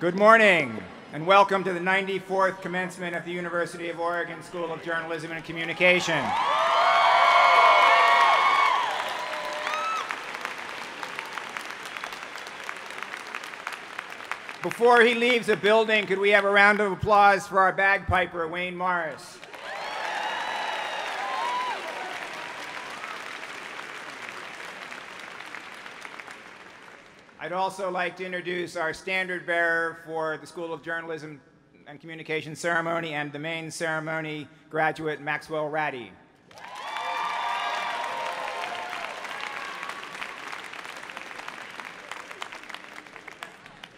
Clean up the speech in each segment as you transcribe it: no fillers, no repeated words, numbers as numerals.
Good morning, and welcome to the 94th commencement at the University of Oregon School of Journalism and Communication. Before he leaves the building, could we have a round of applause for our bagpiper, Wayne Morris? I'd also like to introduce our standard bearer for the School of Journalism and Communication ceremony and the main ceremony, graduate Maxwell Ratty.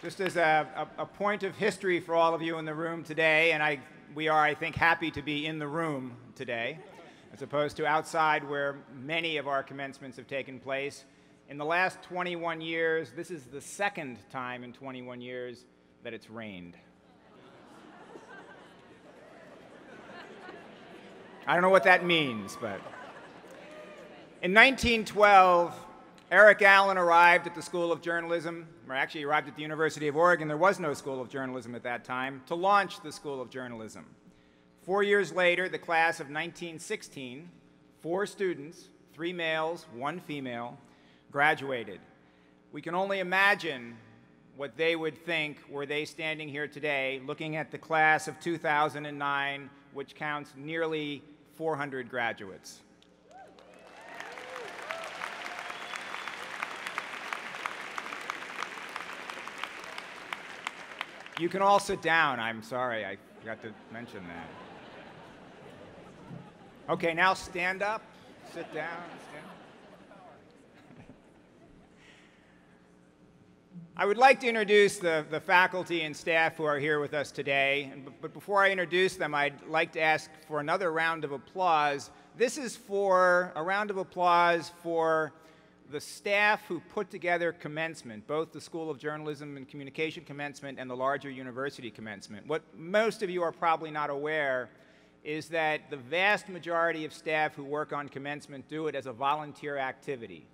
Just as a point of history for all of you in the room today, and we are, I think, happy to be in the room today, as opposed to outside where many of our commencements have taken place. In the last 21 years, this is the second time in 21 years that it's rained. I don't know what that means, but in 1912, Eric Allen arrived at the School of Journalism, or actually arrived at the University of Oregon. There was no School of Journalism at that time, to launch the School of Journalism. 4 years later, the class of 1916, 4 students, 3 males, 1 female, graduated. We can only imagine what they would think were they standing here today looking at the class of 2009, which counts nearly 400 graduates. You can all sit down. I'm sorry, I forgot to mention that. Okay, now stand up, sit down, stand. I would like to introduce the faculty and staff who are here with us today, but before I introduce them, I'd like to ask for another round of applause. This is for a round of applause for the staff who put together Commencement, both the School of Journalism and Communication Commencement and the larger university Commencement. What most of you are probably not aware is that the vast majority of staff who work on Commencement do it as a volunteer activity.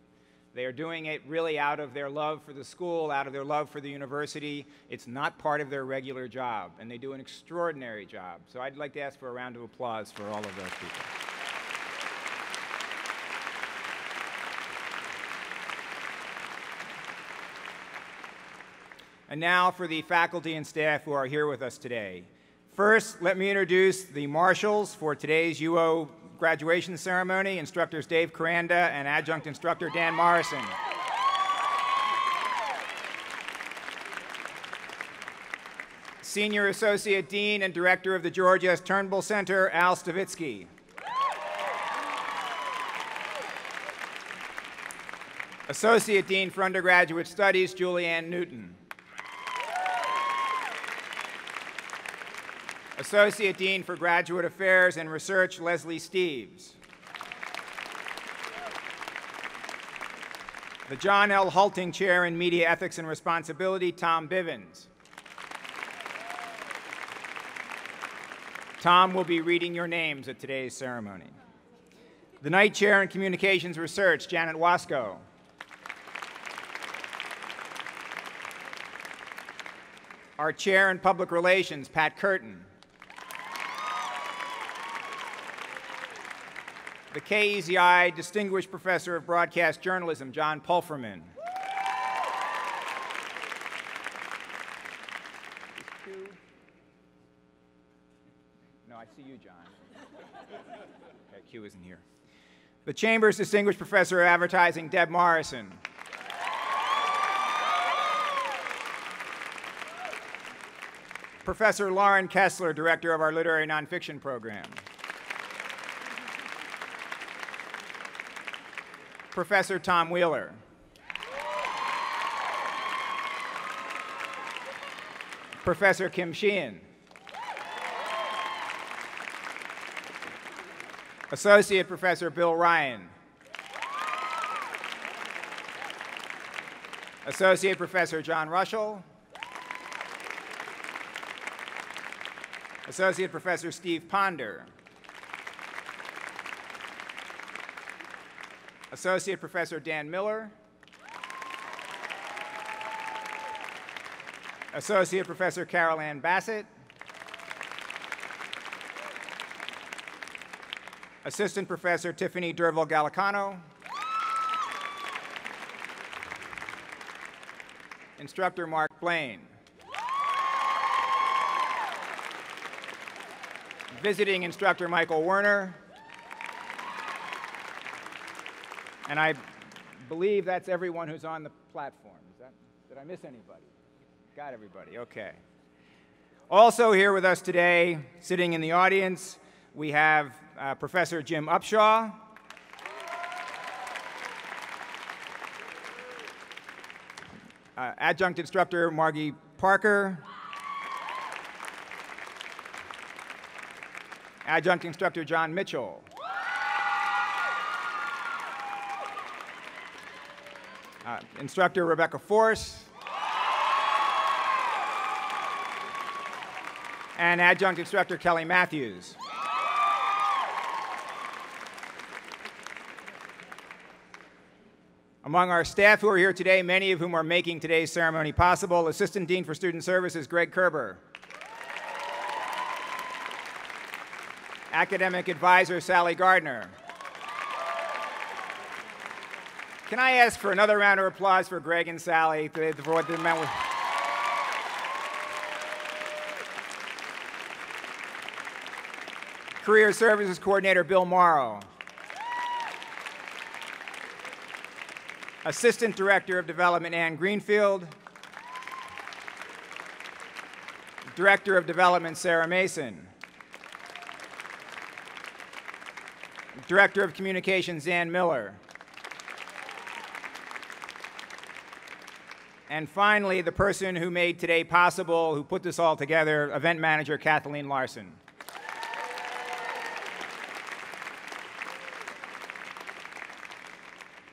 They are doing it really out of their love for the school, out of their love for the university. It's not part of their regular job, and they do an extraordinary job. So I'd like to ask for a round of applause for all of those people. And now for the faculty and staff who are here with us today. First, let me introduce the marshals for today's UO graduation ceremony, instructors Dave Caranda and adjunct instructor Dan Morrison. Senior Associate Dean and Director of the George S. Turnbull Center, Al Stavitsky. Associate Dean for Undergraduate Studies, Julianne Newton. Associate Dean for Graduate Affairs and Research, Leslie Steeves. The John L. Hulting Chair in Media Ethics and Responsibility, Tom Bivens. Tom will be reading your names at today's ceremony. The Knight Chair in Communications Research, Janet Wasco. Our Chair in Public Relations, Pat Curtin. The KEZI Distinguished Professor of Broadcast Journalism, John Pulferman. No, I see you, John. Okay, Q isn't here. The Chamber's Distinguished Professor of Advertising, Deb Morrison. Professor Lauren Kessler, Director of our Literary Nonfiction Program. Professor Tom Wheeler. Professor Kim Sheehan. Associate Professor Bill Ryan. Associate Professor John Rushell. Associate Professor Steve Ponder. Associate Professor Dan Miller. Associate Professor Carol Ann Bassett, Assistant Professor Tiffany Derville-Gallicano, Instructor Mark Blaine, Visiting Instructor Michael Werner, and I believe that's everyone who's on the platform. Did I miss anybody? Got everybody, okay. Also here with us today, sitting in the audience, we have Professor Jim Upshaw, Adjunct Instructor Margie Parker, Adjunct Instructor John Mitchell, Instructor Rebecca Force, and Adjunct Instructor Kelly Matthews. Among our staff who are here today, many of whom are making today's ceremony possible, Assistant Dean for Student Services Greg Kerber, Academic Advisor Sally Gardner. Can I ask for another round of applause for Greg and Sally for what they meant with... Career Services Coordinator Bill Morrow, Assistant Director of Development Ann Greenfield, Director of Development Sarah Mason, Director of Communications Ann Miller, and finally, the person who made today possible, who put this all together, Event Manager Kathleen Larson.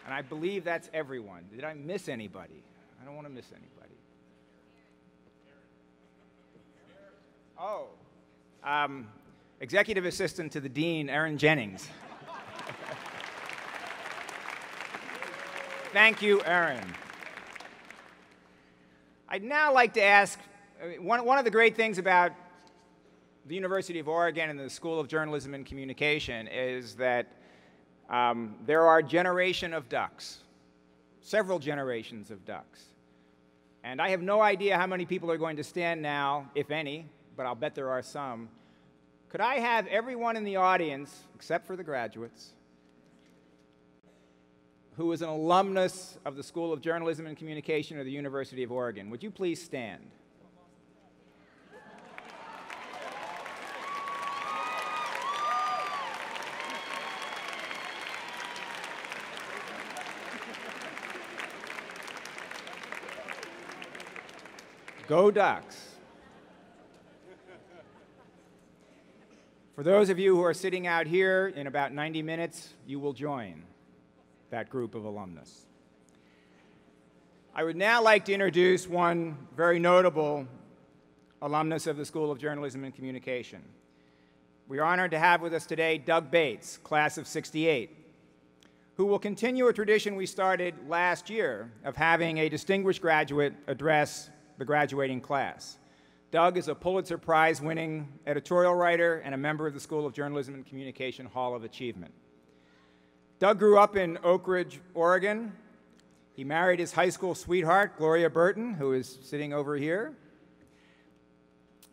And I believe that's everyone. Did I miss anybody? I don't want to miss anybody. Oh, Executive Assistant to the Dean, Erin Jennings. Thank you, Erin. I'd now like to ask, one of the great things about the University of Oregon and the School of Journalism and Communication is that there are a generation of ducks, several generations of ducks. And I have no idea how many people are going to stand now, if any, but I'll bet there are some. Could I have everyone in the audience, except for the graduates, who is an alumnus of the School of Journalism and Communication or the University of Oregon, would you please stand? Go Ducks. For those of you who are sitting out here, in about 90 minutes, you will join that group of alumnus. I would now like to introduce one very notable alumnus of the School of Journalism and Communication. We are honored to have with us today Doug Bates, class of '68, who will continue a tradition we started last year of having a distinguished graduate address the graduating class. Doug is a Pulitzer Prize-winning editorial writer and a member of the School of Journalism and Communication Hall of Achievement. Doug grew up in Oak Ridge, Oregon. He married his high school sweetheart, Gloria Burton, who is sitting over here,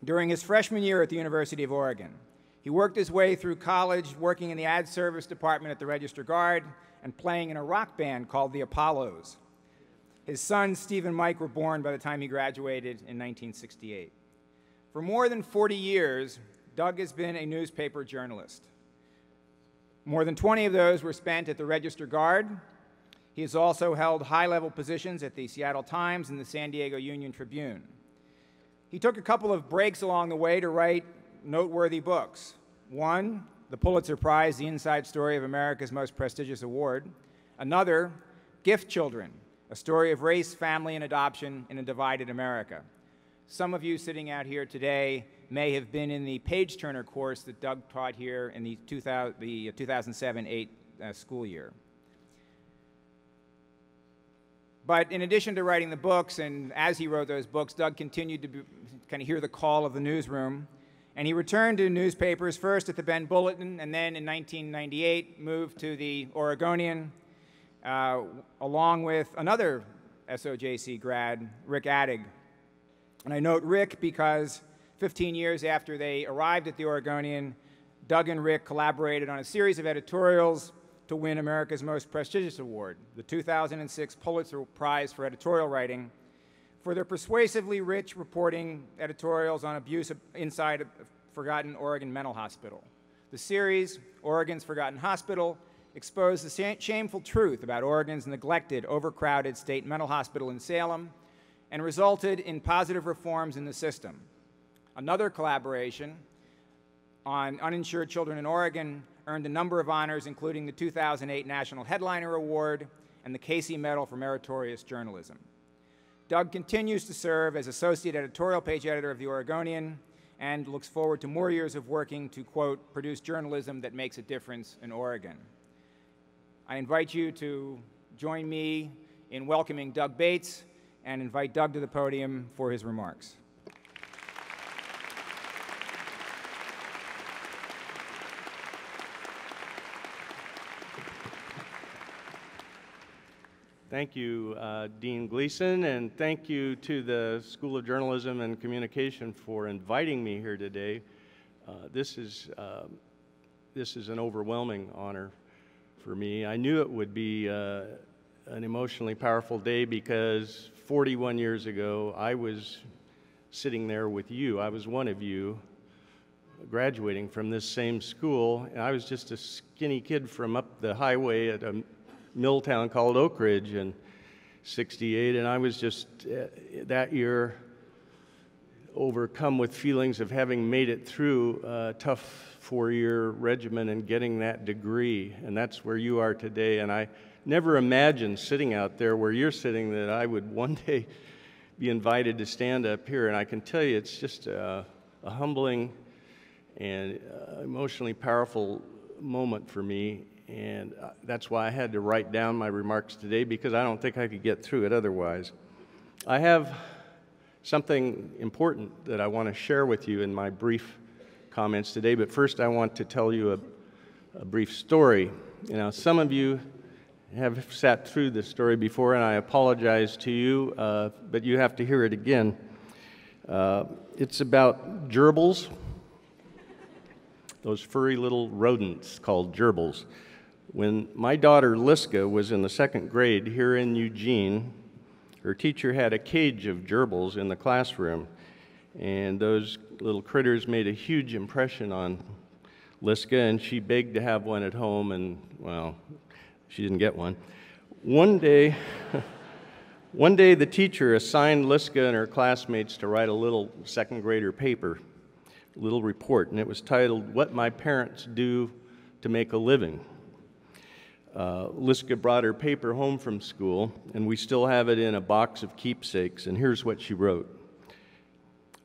during his freshman year at the University of Oregon. He worked his way through college, working in the ad service department at the Register Guard and playing in a rock band called the Apollos. His sons, Steve and Mike, were born by the time he graduated in 1968. For more than 40 years, Doug has been a newspaper journalist. More than 20 of those were spent at the Register Guard. He has also held high-level positions at the Seattle Times and the San Diego Union Tribune. He took a couple of breaks along the way to write noteworthy books. One, the Pulitzer Prize, The Inside Story of America's Most Prestigious Award. Another, Gift Children, a story of race, family, and adoption in a divided America. Some of you sitting out here today may have been in the page-turner course that Doug taught here in the 2007-8 school year. But in addition to writing the books, and as he wrote those books, Doug continued to kind of hear the call of the newsroom. And he returned to newspapers, first at the Bend Bulletin, and then in 1998 moved to the Oregonian, along with another SOJC grad, Rick Addig. And I note Rick because 15 years after they arrived at the Oregonian, Doug and Rick collaborated on a series of editorials to win America's most prestigious award, the 2006 Pulitzer Prize for Editorial Writing, for their persuasively rich reporting editorials on abuse inside a forgotten Oregon mental hospital. The series, Oregon's Forgotten Hospital, exposed the shameful truth about Oregon's neglected, overcrowded state mental hospital in Salem and resulted in positive reforms in the system. Another collaboration on uninsured children in Oregon earned a number of honors, including the 2008 National Headliner Award and the Casey Medal for Meritorious Journalism. Doug continues to serve as Associate Editorial Page Editor of the Oregonian and looks forward to more years of working to, quote, produce journalism that makes a difference in Oregon. I invite you to join me in welcoming Doug Bates and invite Doug to the podium for his remarks. Thank you, Dean Gleason, and thank you to the School of Journalism and Communication for inviting me here today. This is an overwhelming honor for me. I knew it would be an emotionally powerful day because 41 years ago, I was sitting there with you. I was one of you graduating from this same school, and I was just a skinny kid from up the highway at a mill town called Oak Ridge in '68, and I was just that year overcome with feelings of having made it through a tough 4-year regimen and getting that degree, and that's where you are today. And I never imagined sitting out there where you're sitting that I would one day be invited to stand up here, and I can tell you it's just a humbling and emotionally powerful moment for me. And that's why I had to write down my remarks today, because I don't think I could get through it otherwise. I have something important that I want to share with you in my brief comments today, but first I want to tell you a brief story. You know, some of you have sat through this story before, and I apologize to you, but you have to hear it again. It's about gerbils, those furry little rodents called gerbils. When my daughter Liska was in the 2nd grade here in Eugene, her teacher had a cage of gerbils in the classroom, and those little critters made a huge impression on Liska, and she begged to have one at home, and, well, she didn't get one. One day the teacher assigned Liska and her classmates to write a little 2nd grader paper, a little report, and it was titled, "What My Parents Do to Make a Living." Liska brought her paper home from school, and we still have it in a box of keepsakes, and here's what she wrote.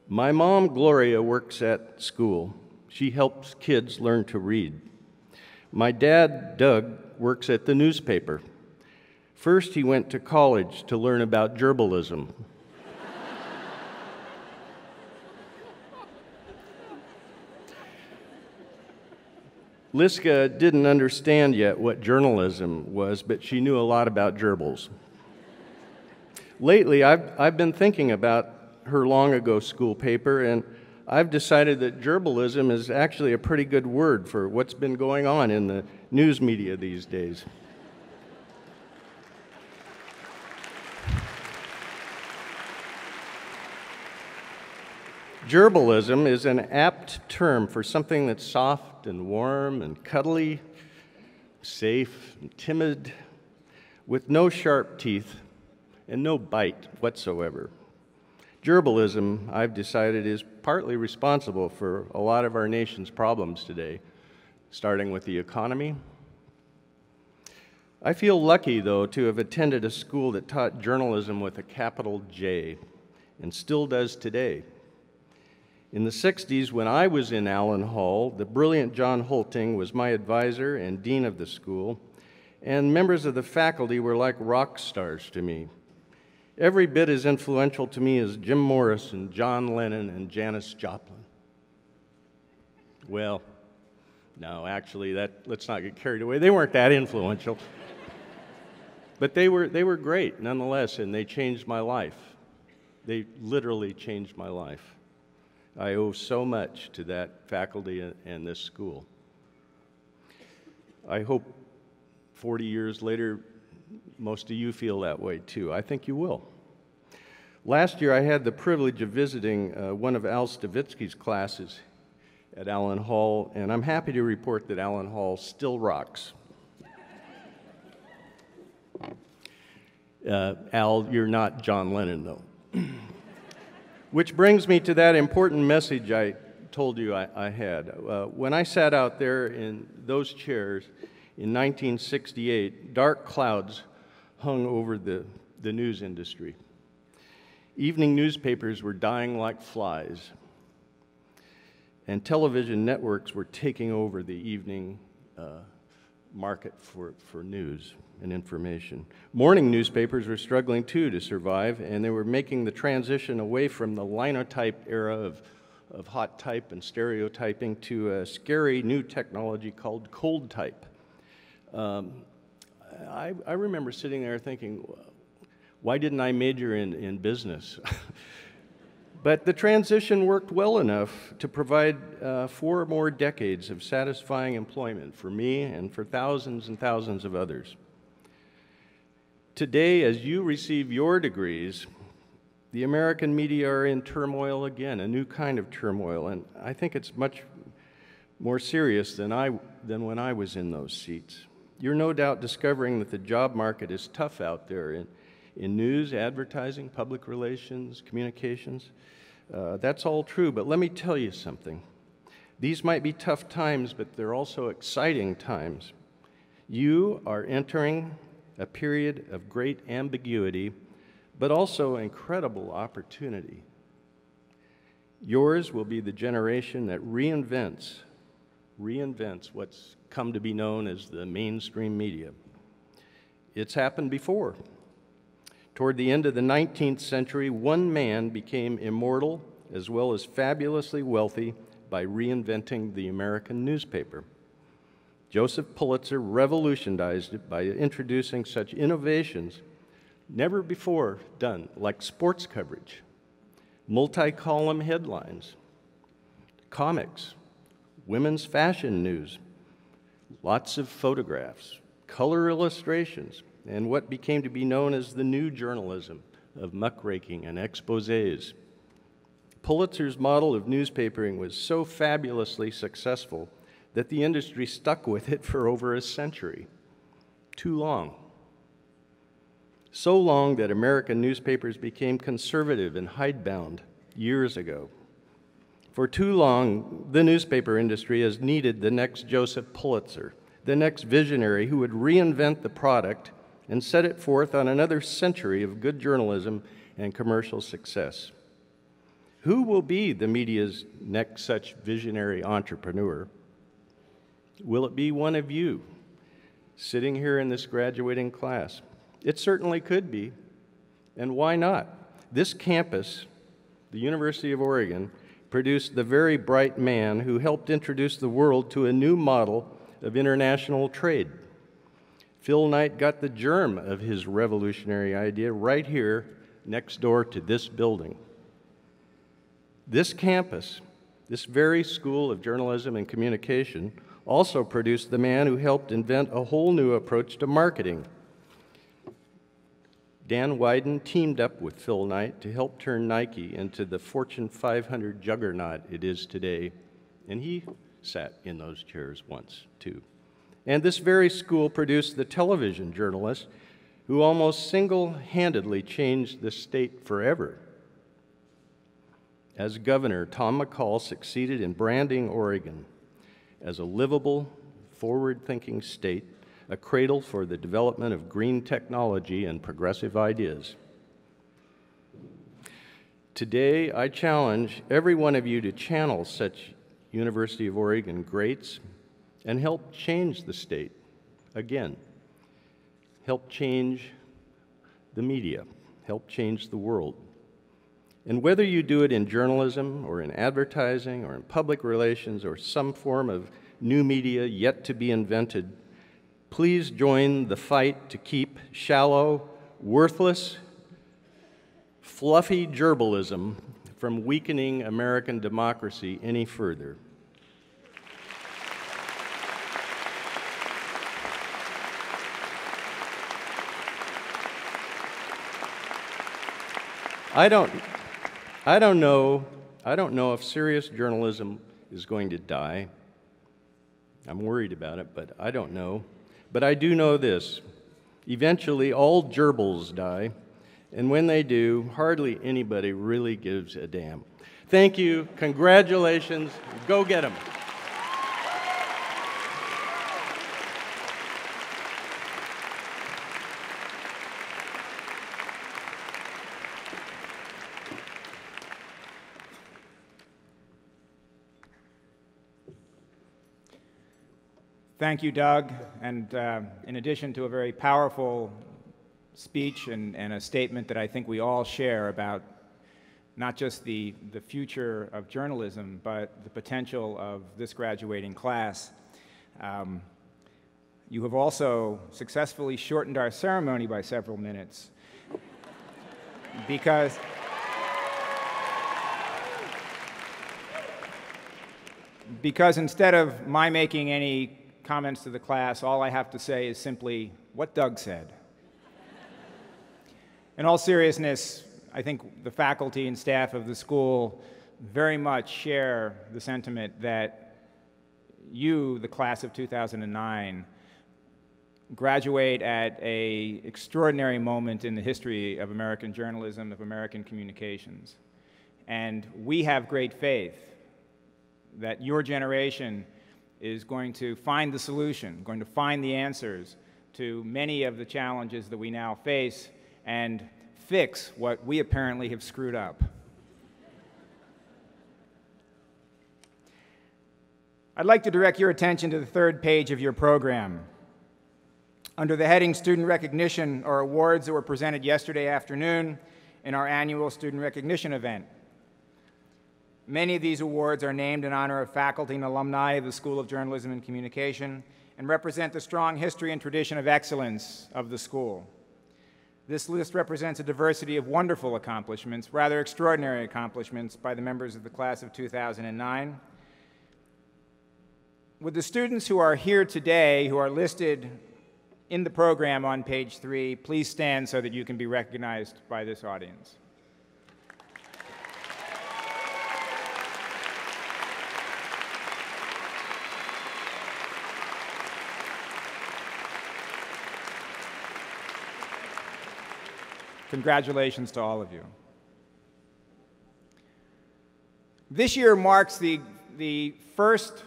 "My mom, Gloria, works at school. She helps kids learn to read. My dad, Doug, works at the newspaper. First, he went to college to learn about gerbilism. Liska didn't understand yet what journalism was, but she knew a lot about gerbils. Lately, I've been thinking about her long ago school paper, and I've decided that gerbilism is actually a pretty good word for what's been going on in the news media these days. Gerbilism is an apt term for something that's soft and warm and cuddly, safe and timid, with no sharp teeth and no bite whatsoever. Gerbilism, I've decided, is partly responsible for a lot of our nation's problems today, starting with the economy. I feel lucky, though, to have attended a school that taught journalism with a capital J, and still does today. In the 60s, when I was in Allen Hall, the brilliant John Holting was my advisor and dean of the school, and members of the faculty were like rock stars to me. every bit as influential to me as Jim Morrison, John Lennon, and Janis Joplin. Well, no, actually, let's not get carried away. They weren't that influential. But they were great nonetheless, and they changed my life. They literally changed my life. I owe so much to that faculty and this school. I hope 40 years later, most of you feel that way too. I think you will. Last year, I had the privilege of visiting one of Al Stavitsky's classes at Allen Hall, and I'm happy to report that Allen Hall still rocks. Al, you're not John Lennon, though. Which brings me to that important message I told you I had. When I sat out there in those chairs in 1968, dark clouds hung over the news industry. Evening newspapers were dying like flies, and television networks were taking over the evening market for news and information. Morning newspapers were struggling too to survive, and they were making the transition away from the linotype era of hot type and stereotyping to a scary new technology called cold type. I remember sitting there thinking, why didn't I major in business? But the transition worked well enough to provide 4 more decades of satisfying employment for me and for thousands and thousands of others. Today, as you receive your degrees, the American media are in turmoil again, a new kind of turmoil, and I think it's much more serious than when I was in those seats. You're no doubt discovering that the job market is tough out there in news, advertising, public relations, communications. That's all true, but let me tell you something. These might be tough times, but they're also exciting times. You are entering a period of great ambiguity, but also incredible opportunity. Yours will be the generation that reinvents what's come to be known as the mainstream media. It's happened before. Toward the end of the 19th century, one man became immortal as well as fabulously wealthy by reinventing the American newspaper. Joseph Pulitzer revolutionized it by introducing such innovations never before done, like sports coverage, multi-column headlines, comics, women's fashion news, lots of photographs, color illustrations, and what became to be known as the new journalism of muckraking and exposés. Pulitzer's model of newspapering was so fabulously successful that the industry stuck with it for over a century. Too long. So long that American newspapers became conservative and hidebound years ago. For too long, the newspaper industry has needed the next Joseph Pulitzer, the next visionary who would reinvent the product and set it forth on another century of good journalism and commercial success. Who will be the media's next such visionary entrepreneur? Will it be one of you sitting here in this graduating class? It certainly could be, and why not? This campus, the University of Oregon, produced the very bright man who helped introduce the world to a new model of international trade. Phil Knight got the germ of his revolutionary idea right here next door to this building. This campus, this very School of Journalism and Communication, also produced the man who helped invent a whole new approach to marketing. Dan Wyden teamed up with Phil Knight to help turn Nike into the Fortune 500 juggernaut it is today, and he sat in those chairs once, too. And this very school produced the television journalist who almost single-handedly changed the state forever. As governor, Tom McCall succeeded in branding Oregon as a livable, forward-thinking state, a cradle for the development of green technology and progressive ideas. Today, I challenge every one of you to channel such University of Oregon greats and help change the state. Again, help change the media. help change the world. And whether you do it in journalism or in advertising or in public relations or some form of new media yet to be invented, please join the fight to keep shallow, worthless, fluffy gerbalism from weakening American democracy any further. I don't know if serious journalism is going to die. I'm worried about it, but I don't know. But I do know this. Eventually, all gerbils die, and when they do, hardly anybody really gives a damn. Thank you. Congratulations. Go get them. Thank you, Doug. And in addition to a very powerful speech and a statement that I think we all share about not just the future of journalism, but the potential of this graduating class, you have also successfully shortened our ceremony by several minutes because instead of my making any comments to the class, all I have to say is simply what Doug said. In all seriousness, I think the faculty and staff of the school very much share the sentiment that you, the class of 2009, graduate at an extraordinary moment in the history of American journalism, of American communications. And we have great faith that your generation is going to find the solution, going to find the answers to many of the challenges that we now face and fix what we apparently have screwed up. I'd like to direct your attention to the third page of your program. Under the heading Student Recognition are awards that were presented yesterday afternoon in our annual Student Recognition event. Many of these awards are named in honor of faculty and alumni of the School of Journalism and Communication and represent the strong history and tradition of excellence of the school. This list represents a diversity of wonderful accomplishments, rather extraordinary accomplishments by the members of the class of 2009. Would the students who are here today, who are listed in the program on page 3, please stand so that you can be recognized by this audience. Congratulations to all of you. This year marks the first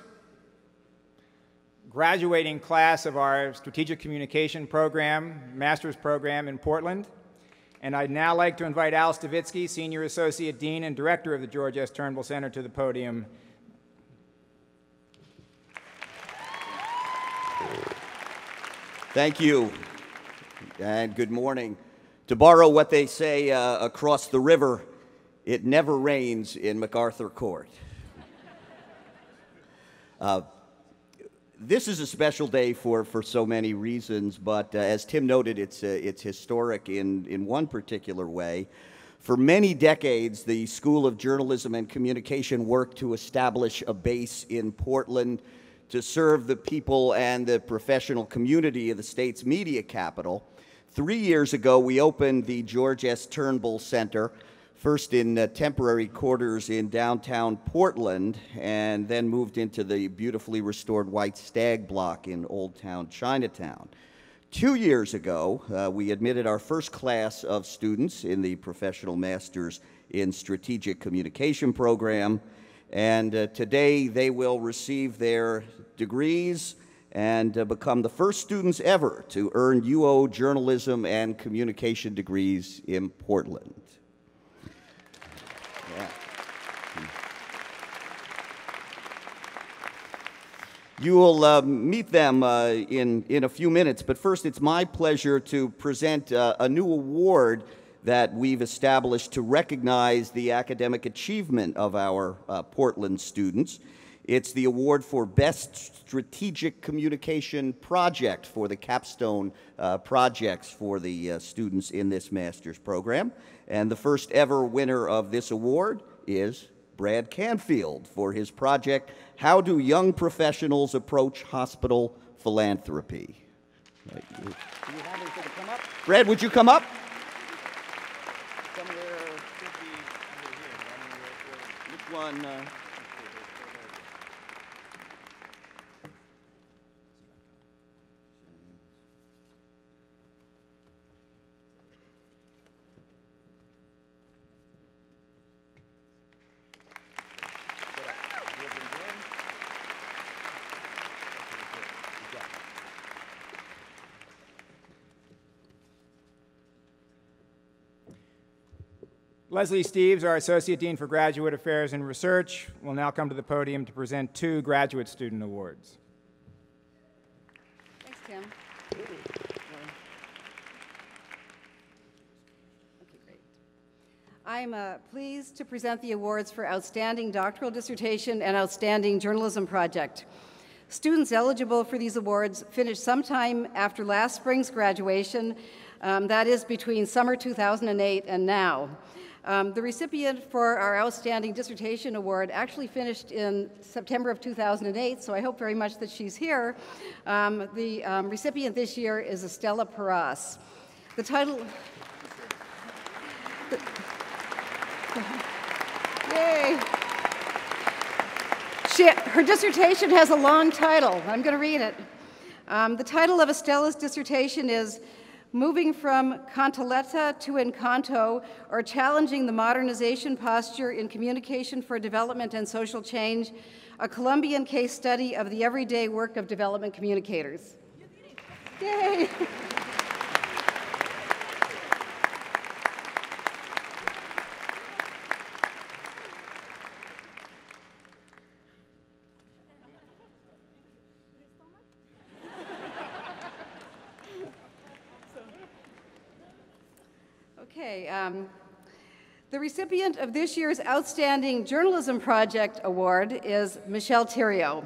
graduating class of our Strategic Communication program, master's program in Portland. And I'd now like to invite Al Stavitsky, Senior Associate Dean and Director of the George S. Turnbull Center, to the podium. Thank you, and good morning. To borrow what they say across the river, it never rains in MacArthur Court. This is a special day for so many reasons, but as Tim noted, it's historic in one particular way. For many decades, the School of Journalism and Communication worked to establish a base in Portland to serve the people and the professional community of the state's media capital. 3 years ago, we opened the George S. Turnbull Center, first in temporary quarters in downtown Portland, and then moved into the beautifully restored White Stag block in Old Town Chinatown. 2 years ago, we admitted our first class of students in the Professional Masters in Strategic Communication program, and today they will receive their degrees and become the first students ever to earn UO journalism and communication degrees in Portland. Yeah. You will meet them in a few minutes, but first it's my pleasure to present a new award that we've established to recognize the academic achievement of our Portland students. It's the award for Best Strategic Communication Project for the capstone projects for the students in this master's program. And the first ever winner of this award is Brad Canfield for his project, How Do Young Professionals Approach Hospital Philanthropy? Do you want him to come up? Brad, would you come up? Somewhere should be under here. Which one? Leslie Steeves, our Associate Dean for Graduate Affairs and Research, will now come to the podium to present 2 graduate student awards. Thanks, Tim. Okay, great. I'm pleased to present the awards for Outstanding Doctoral Dissertation and Outstanding Journalism Project. Students eligible for these awards finished sometime after last spring's graduation, that is between summer 2008 and now. The recipient for our Outstanding Dissertation Award actually finished in September of 2008, so I hope very much that she's here. The recipient this year is Estella Paras. The title... Yay! Her dissertation has a long title. I'm going to read it. The title of Estella's dissertation is Moving from Cantaleta to Encanto, or Challenging the Modernization Posture in Communication for Development and Social Change, a Colombian case study of the everyday work of development communicators. Yay! Okay, the recipient of this year's Outstanding Journalism Project Award is Michelle Theriault.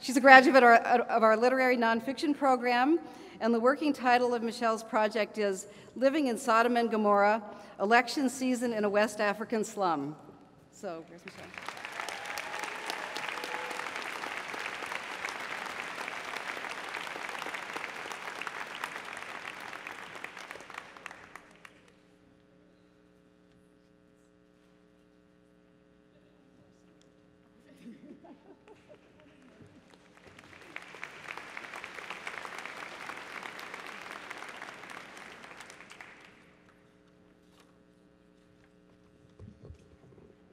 She's a graduate of our literary nonfiction program, and the working title of Michelle's project is Living in Sodom and Gomorrah, Election Season in a West African Slum. So, where's Michelle?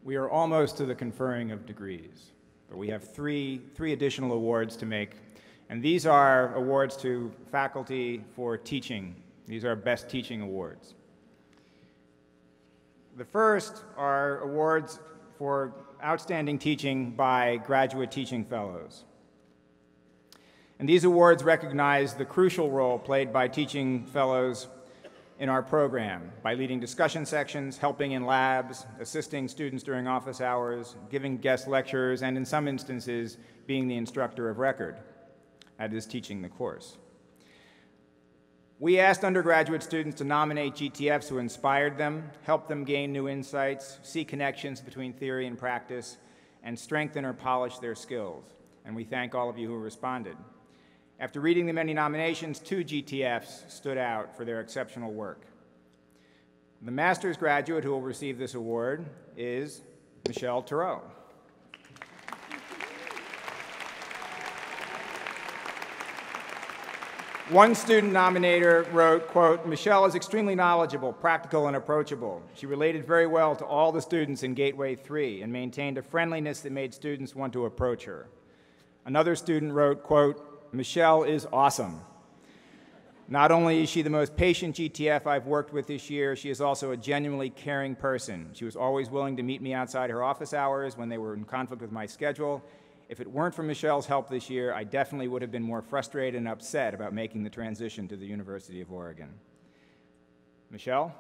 We are almost to the conferring of degrees, but we have three additional awards to make, and these are awards to faculty for teaching. These are Best Teaching Awards. The first are awards for outstanding teaching by graduate teaching fellows. And these awards recognize the crucial role played by teaching fellows in our program by leading discussion sections, helping in labs, assisting students during office hours, giving guest lectures, and in some instances, being the instructor of record, that is, teaching the course. We asked undergraduate students to nominate GTFs who inspired them, helped them gain new insights, see connections between theory and practice, and strengthen or polish their skills. And we thank all of you who responded. After reading the many nominations, 2 GTFs stood out for their exceptional work. The master's graduate who will receive this award is Michelle Theriault. One student nominator wrote, quote, Michelle is extremely knowledgeable, practical, and approachable. She related very well to all the students in Gateway 3 and maintained a friendliness that made students want to approach her. Another student wrote, quote, Michelle is awesome. Not only is she the most patient GTF I've worked with this year, she is also a genuinely caring person. She was always willing to meet me outside her office hours when they were in conflict with my schedule. If it weren't for Michelle's help this year, I definitely would have been more frustrated and upset about making the transition to the University of Oregon. Michelle?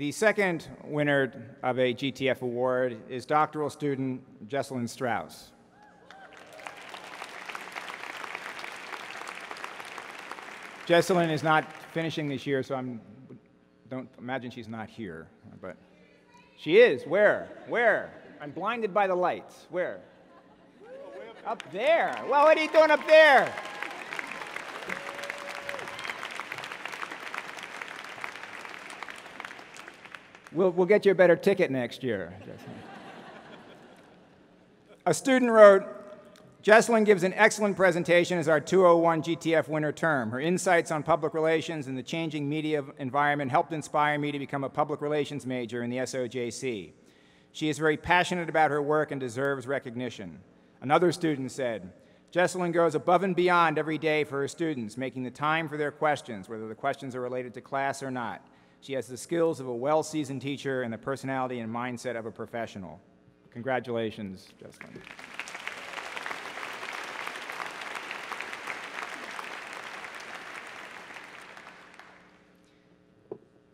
The second winner of a GTF award is doctoral student Jesselyn Strauss. Jesselyn is not finishing this year, so don't imagine she's not here, but she is. Where? Where? I'm blinded by the lights. Where? Up there. Well, what are you doing up there? We'll get you a better ticket next year. A student wrote, Jesselyn gives an excellent presentation as our 201 GTF winter term. Her insights on public relations and the changing media environment helped inspire me to become a public relations major in the SOJC. She is very passionate about her work and deserves recognition. Another student said, Jesselyn goes above and beyond every day for her students, making the time for their questions, whether the questions are related to class or not. She has the skills of a well-seasoned teacher and the personality and mindset of a professional. Congratulations, Jesselyn.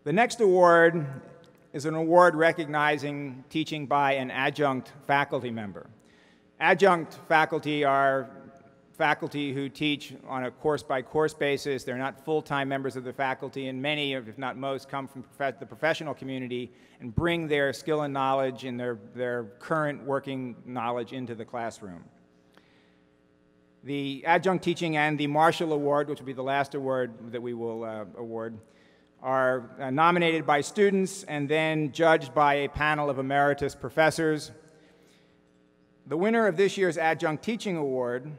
The next award is an award recognizing teaching by an adjunct faculty member. Adjunct faculty are faculty who teach on a course-by-course basis. They're not full-time members of the faculty, and many, if not most, come from the professional community and bring their skill and knowledge and their current working knowledge into the classroom. The Adjunct Teaching and the Marshall Award, which will be the last award that we will award, are nominated by students and then judged by a panel of emeritus professors. The winner of this year's Adjunct Teaching Award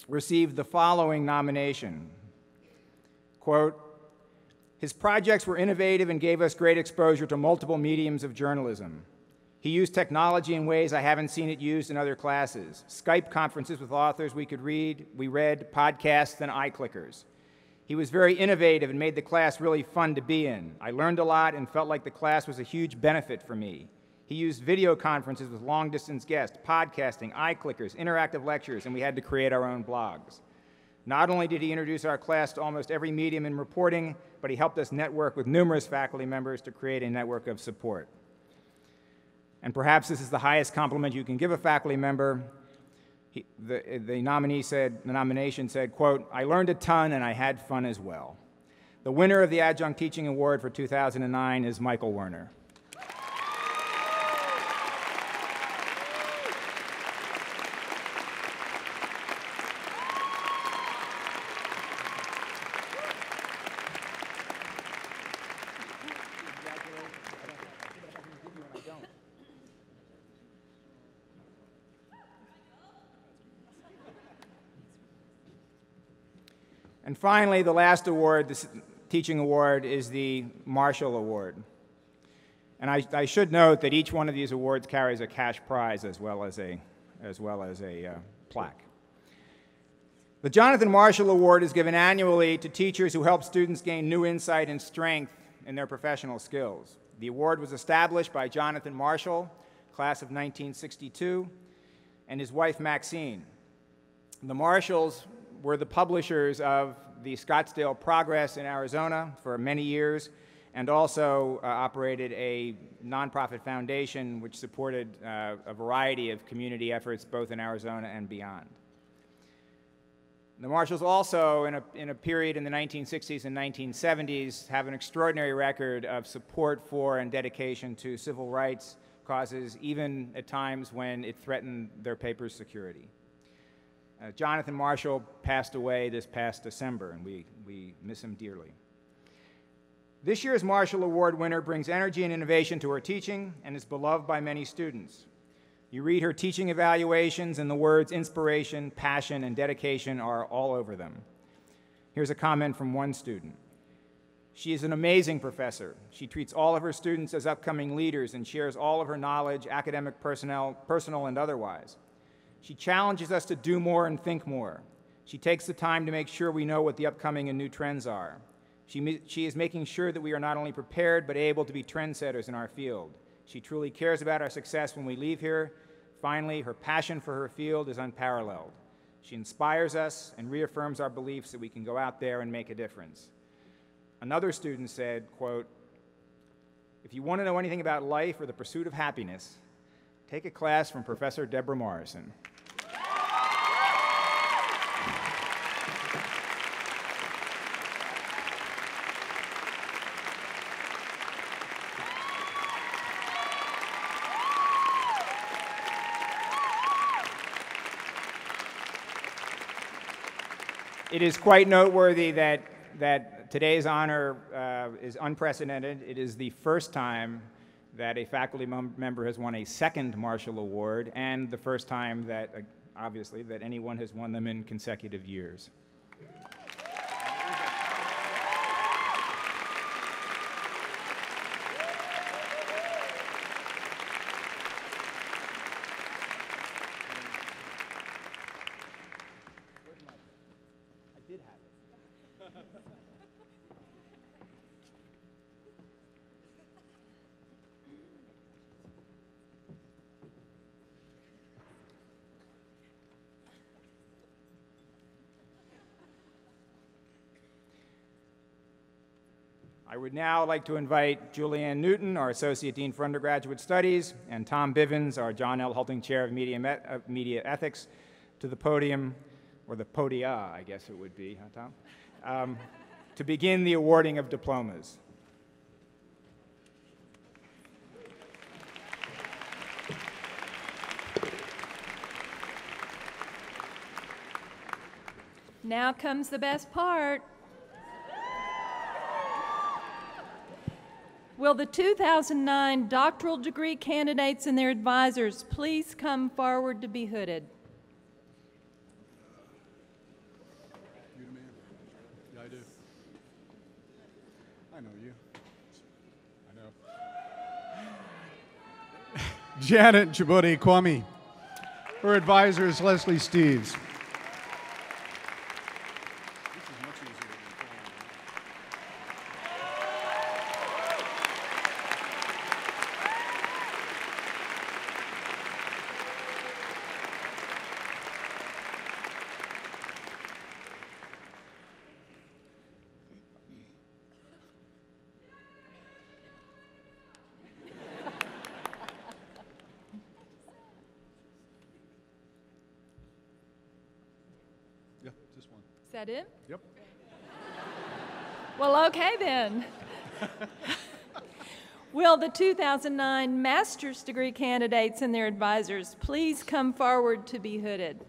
received the following nomination. Quote, his projects were innovative and gave us great exposure to multiple mediums of journalism. He used technology in ways I haven't seen it used in other classes. Skype conferences with authors we read podcasts and iClickers. He was very innovative and made the class really fun to be in. I learned a lot and felt like the class was a huge benefit for me. He used video conferences with long-distance guests, podcasting, iClickers, interactive lectures, and we had to create our own blogs. Not only did he introduce our class to almost every medium in reporting, but he helped us network with numerous faculty members to create a network of support. And perhaps this is the highest compliment you can give a faculty member. The nomination said, quote, I learned a ton and I had fun as well. The winner of the Adjunct Teaching Award for 2009 is Michael Werner. And finally, the last award, the teaching award, is the Marshall Award. And I should note that each one of these awards carries a cash prize as well as a plaque. The Jonathan Marshall Award is given annually to teachers who help students gain new insight and strength in their professional skills. The award was established by Jonathan Marshall, class of 1962, and his wife Maxine. The Marshalls were the publishers of the Scottsdale Progress in Arizona for many years, and also operated a nonprofit foundation which supported a variety of community efforts both in Arizona and beyond. The Marshalls also, in a period in the 1960s and 1970s, have an extraordinary record of support for and dedication to civil rights causes, even at times when it threatened their paper's security. Jonathan Marshall passed away this past December, and we miss him dearly. This year's Marshall Award winner brings energy and innovation to her teaching and is beloved by many students. You read her teaching evaluations, and the words inspiration, passion, and dedication are all over them. Here's a comment from one student. She is an amazing professor. She treats all of her students as upcoming leaders and shares all of her knowledge, academic, personal, and otherwise. She challenges us to do more and think more. She takes the time to make sure we know what the upcoming and new trends are. She is making sure that we are not only prepared, but able to be trendsetters in our field. She truly cares about our success when we leave here. Finally, her passion for her field is unparalleled. She inspires us and reaffirms our beliefs that we can go out there and make a difference. Another student said, quote, If you want to know anything about life or the pursuit of happiness, take a class from Professor Deborah Morrison. It is quite noteworthy that today's honor is unprecedented. It is the first time that a faculty member has won a second Marshall Award, and the first time that, obviously, that anyone has won them in consecutive years. I would now like to invite Julianne Newton, our Associate Dean for Undergraduate Studies, and Tom Bivens, our John L. Hulting Chair of Media Ethics, to the podium, or the podia, I guess it would be, huh, Tom? To begin the awarding of diplomas. Now comes the best part. Will the 2009 doctoral degree candidates and their advisors please come forward to be hooded? You the man? Yeah, I do. I know you. I know. Janet Chibodi Kwame. Her advisor is Leslie Steves. Yeah, just one. Is that it? Yep. Well, okay then. Will the 2009 master's degree candidates and their advisors please come forward to be hooded? Do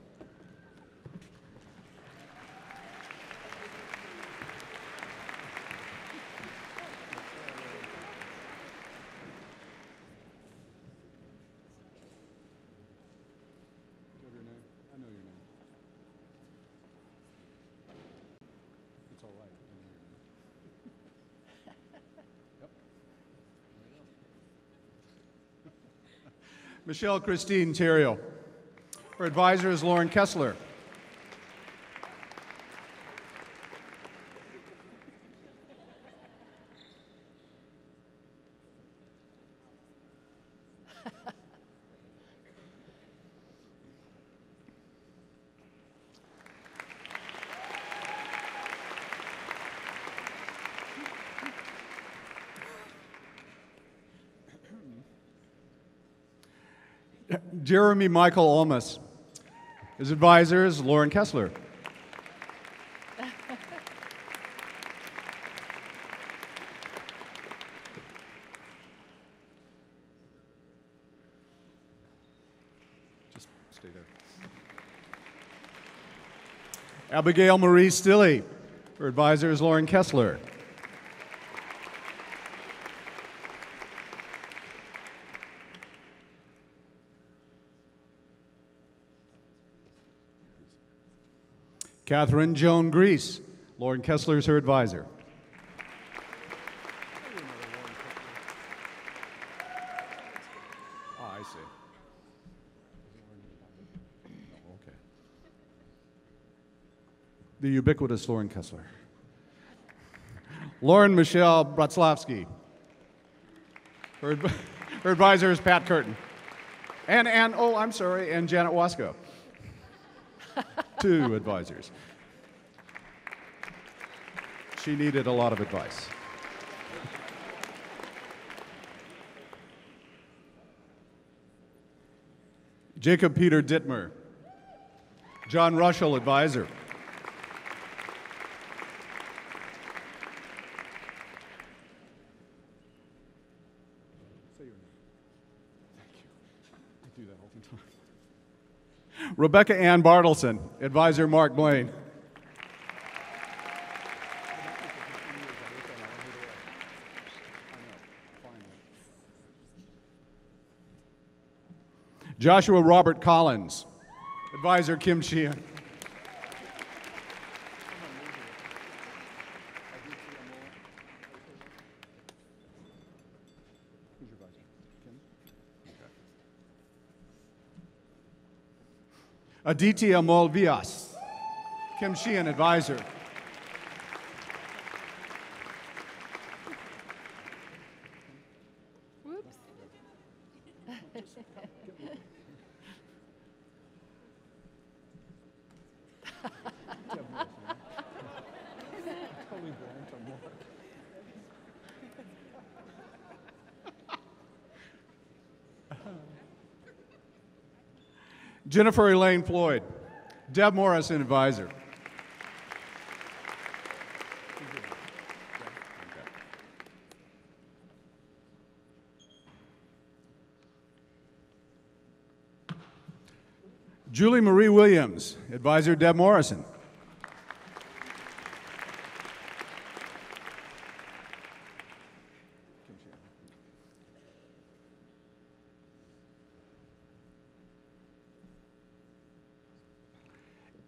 you have your name? I know your name. It's all right. I know your name. Yep. Michelle Christine Theriault. Her advisor is Lauren Kessler. Jeremy Michael Olmus. His advisor is Lauren Kessler. Just stay there. Abigail Marie Stilley. Her advisor is Lauren Kessler. Catherine Joan Grease. Lauren Kessler is her advisor. Oh, I see. Okay. The ubiquitous Lauren Kessler. Lauren Michelle Bratzlowski. Her advisor is Pat Curtin. And Janet Wasco. Two advisors. She needed a lot of advice. Jacob Peter Dittmer. John Rushell, advisor. Rebecca Ann Bartleson, advisor Mark Blaine. Joshua Robert Collins, advisor Kim Sheehan. Aditya Molvias, Kim Sheehan, advisor. Whoops. Jennifer Elaine Floyd, Deb Morrison, advisor. Julie Marie Williams, advisor Deb Morrison.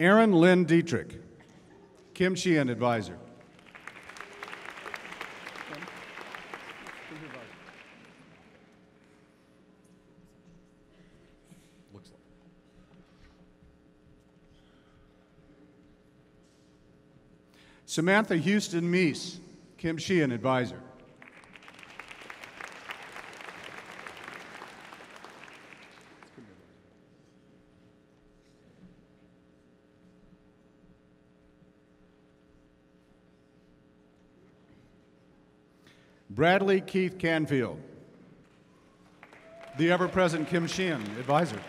Aaron Lynn Dietrich, Kim Sheehan, advisor. Samantha Houston Meese, Kim Sheehan, advisor. Bradley Keith Canfield, the ever-present Kim Sheehan, advisor.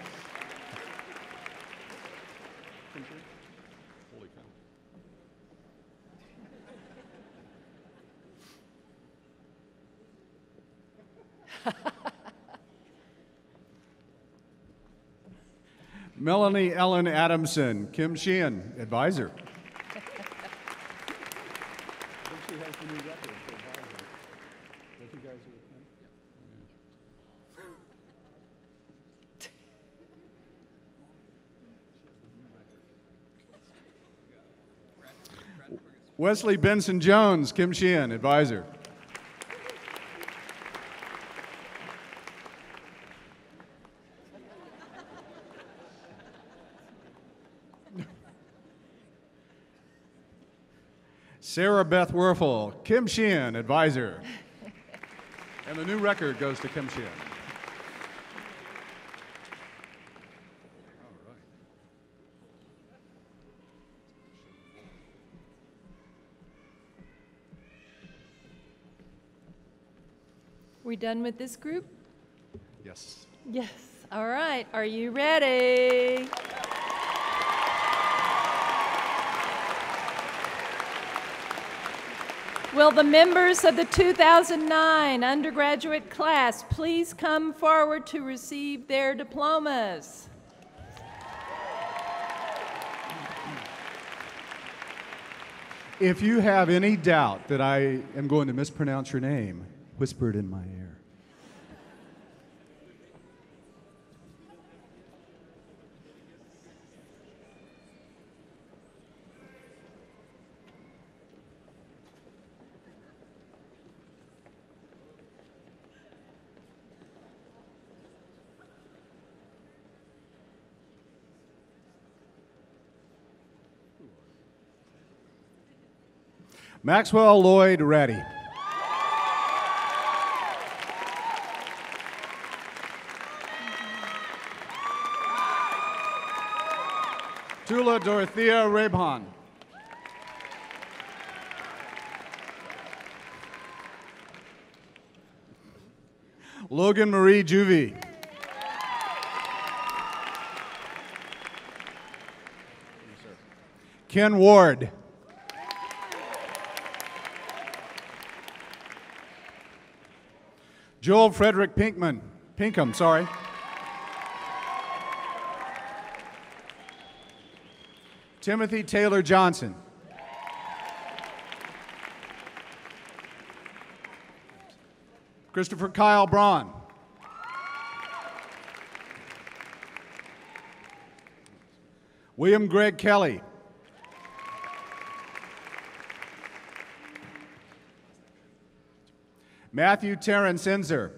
Melanie Ellen Adamson, Kim Sheehan, advisor. Wesley Benson Jones, Kim Sheehan, advisor. Sarah Beth Werfel, Kim Sheehan, advisor. And the new record goes to Kim Sheehan. We done with this group? Yes. Yes. All right. Are you ready? Will the members of the 2009 undergraduate class please come forward to receive their diplomas? If you have any doubt that I am going to mispronounce your name, whisper it in my ear. Maxwell Lloyd Ratty. Tula Dorothea Rebhan. Logan Marie Juvie. Ken Ward. Joel Frederick Pinkham, sorry. Timothy Taylor Johnson. Christopher Kyle Braun. William Greg Kelly. Matthew Terrence Enzer.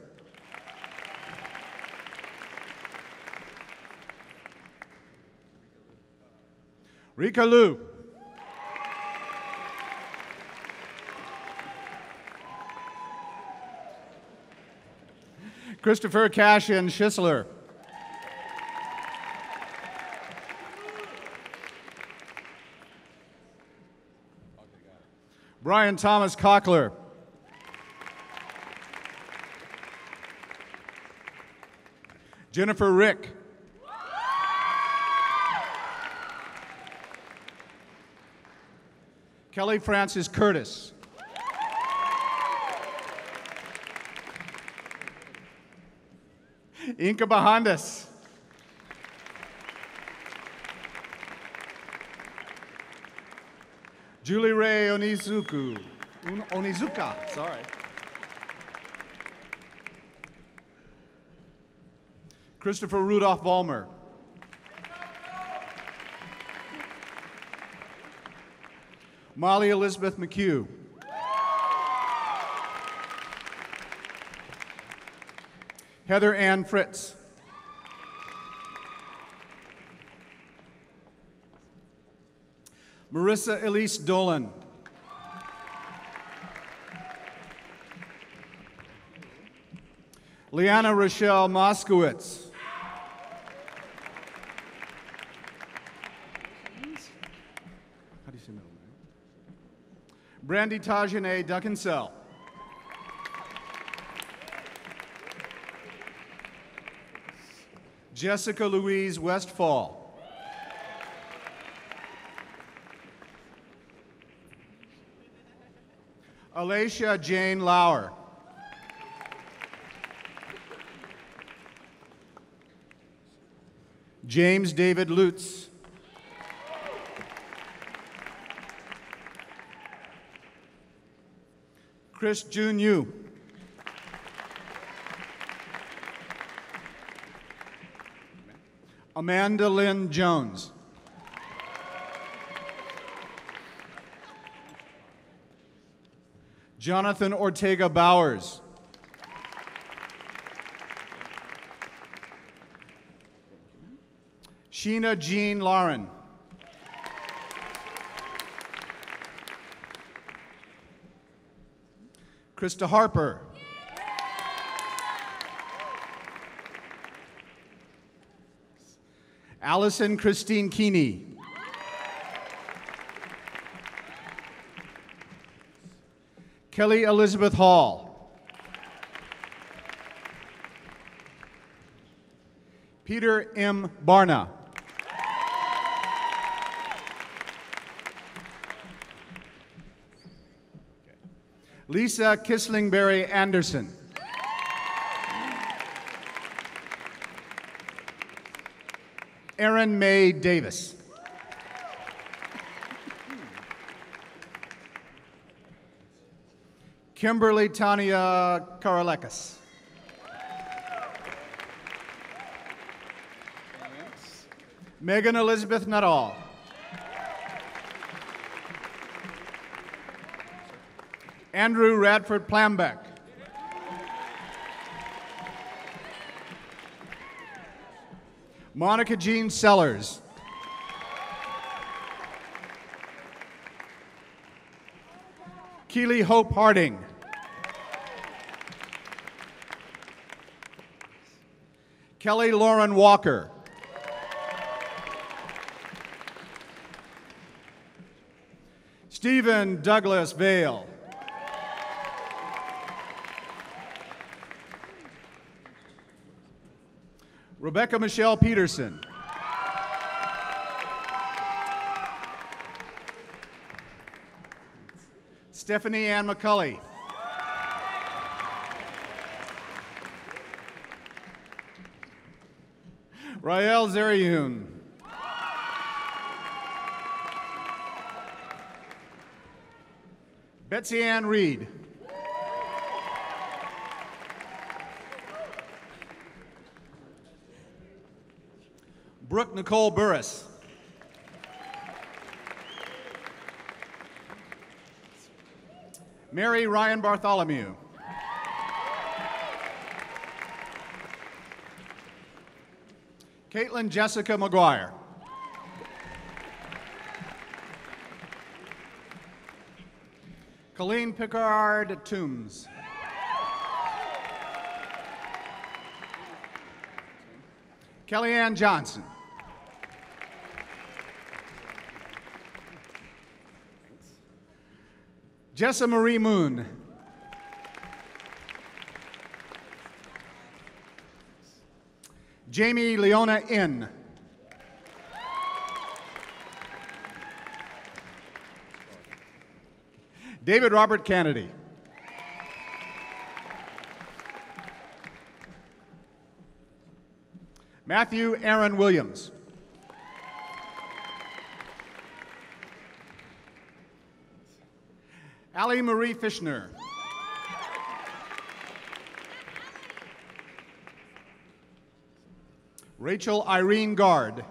Rika Liu. Christopher Cashin Schisler. Brian Thomas Cockler. Jennifer Rick. Kelly Francis Curtis. Inka Bahandas. Julie Ray Onizuka, sorry. Christopher Rudolph Vollmer. Molly Elizabeth McHugh. Heather Ann Fritz. Marissa Elise Dolan. Leanna Rochelle Moskowitz. How do you say middle name? Brandy Tajane Duckinsell. Jessica Louise Westfall. Alacia Jane Lauer. James David Lutz. Chris Jun Yu. Amanda Lynn Jones. Jonathan Ortega Bowers. Sheena Jean Lauren. Krista Harper. Allison Christine Keeney. Kelly Elizabeth Hall. Peter M. Barna. Lisa Kislingberry Anderson. Erin Mae Davis. Kimberly Tania Karalekas. Megan Elizabeth Nuttall. Andrew Radford Plambeck. Monica Jean Sellers. Keely Hope Harding. Kelly Lauren Walker. Stephen Douglas Vale. Rebecca Michelle Peterson. Stephanie Ann McCulley. Rael Zariun. Betsy Ann Reed. Brooke Nicole Burris. Mary Ryan Bartholomew. Caitlin Jessica McGuire. Colleen Picard Toombs. Kellyanne Johnson. Jessa Marie Moon. Jamie Leona Inn. David Robert Kennedy. Matthew Aaron Williams. Allie Marie Fishner. Rachel Irene Gard.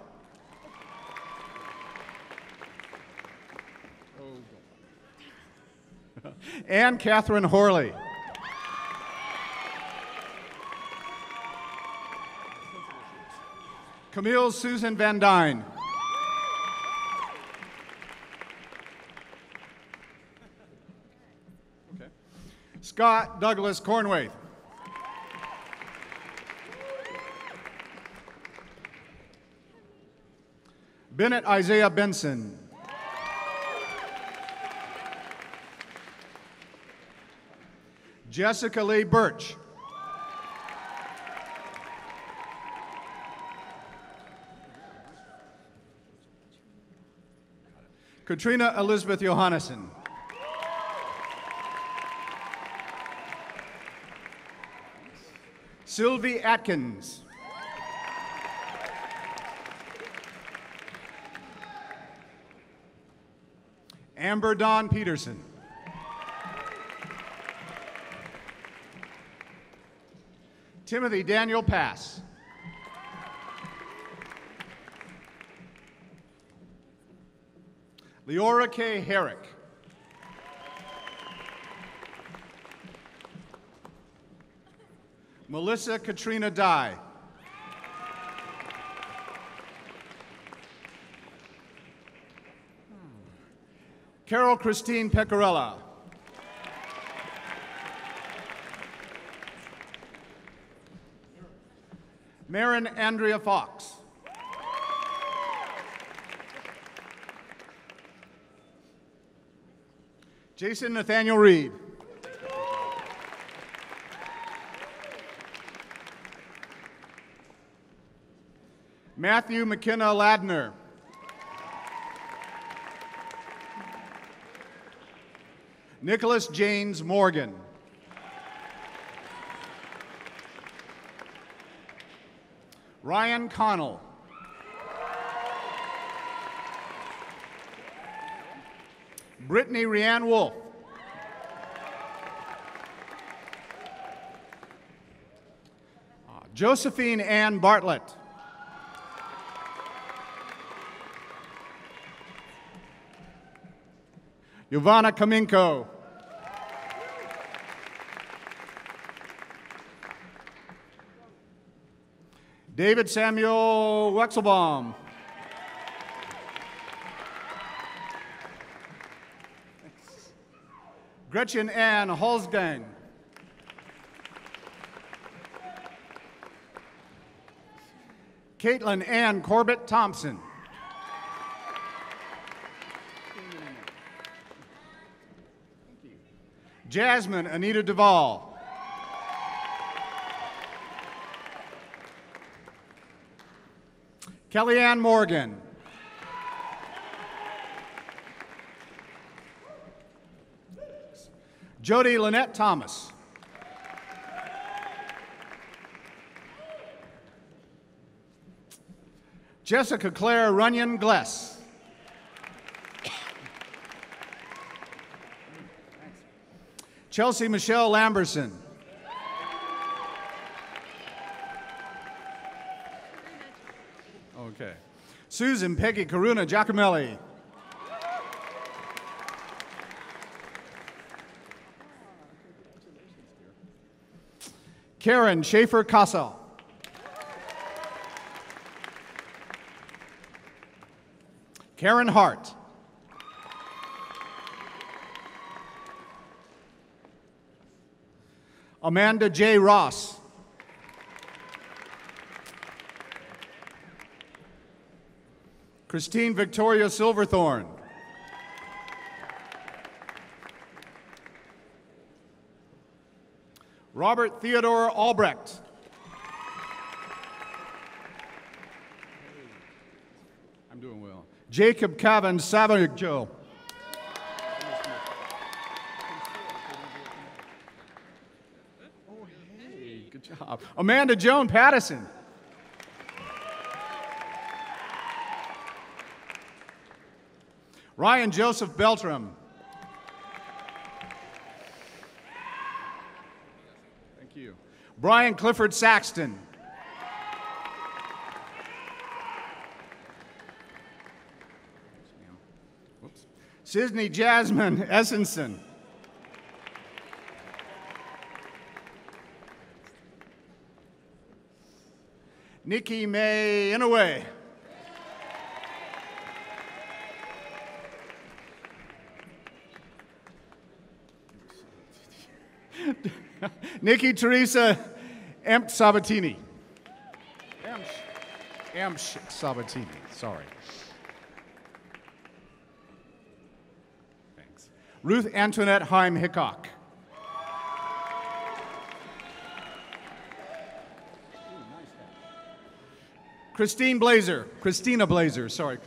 Anne Catherine Horley. Camille Susan Van Dyne. Okay. Scott Douglas Cornwaith. Bennett Isaiah Benson. Jessica Lee Birch. Katrina Elizabeth Johannesson. Sylvie Atkins. Amber Dawn Peterson. Timothy Daniel Pass. Leora K. Herrick. Melissa Katrina Dye. Carol Christine Pecorella. Marin Andrea Fox. Jason Nathaniel Reed. Matthew McKenna Ladner. Nicholas James Morgan. Ryan Connell. Brittany Rianne Wolf. Josephine Ann Bartlett. Yvonne Kaminko. David Samuel Wexelbaum. Gretchen Ann Holzgang. Caitlin Ann Corbett Thompson. Jasmine Anita Duvall. Kellyanne Morgan. Jody Lynette Thomas. Jessica Claire Runyon Gless. Chelsea Michelle Lamberson. Okay. Susan Peggy Karuna Giacomelli. Karen Schaefer Kassel. Karen Hart. Amanda J. Ross. Christine Victoria Silverthorne. Robert Theodore Albrecht. I'm doing well. Jacob Cavan Savaggio. Oh, hey, good job. Amanda Joan Pattison. Ryan Joseph Beltram. Thank you. Brian Clifford Saxton. Whoops. Sydney Jasmine Essenson. Nikki May Inouye. Nikki Teresa Empt Sabatini. Emsh Sabatini, sorry. Thanks. Ruth Antoinette Heim Hickok. Christina Blazer, sorry.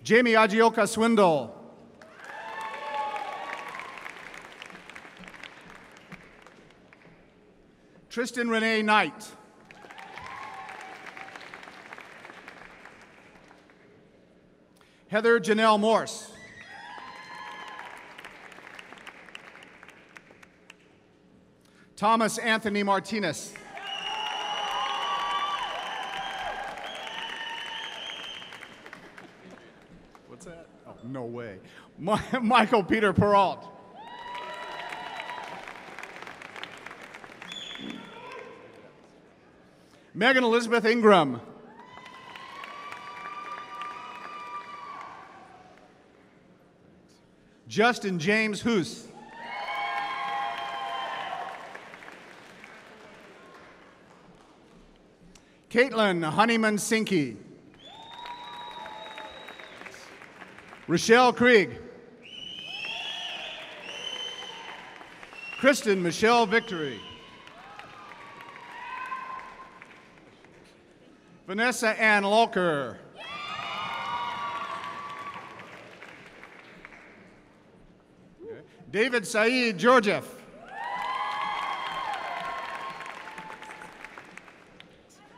Jamie Agioka Swindle. Tristan Renee Knight. Heather Janelle Morse. Thomas Anthony Martinez. What's that? Oh, no way. Michael Peter Peralt. Megan Elizabeth Ingram. Justin James Hoos. Caitlin Honeyman Sinke. Rochelle Krieg. Kristen Michelle Victory. Vanessa Ann Lolker. David Saeed Georgiev.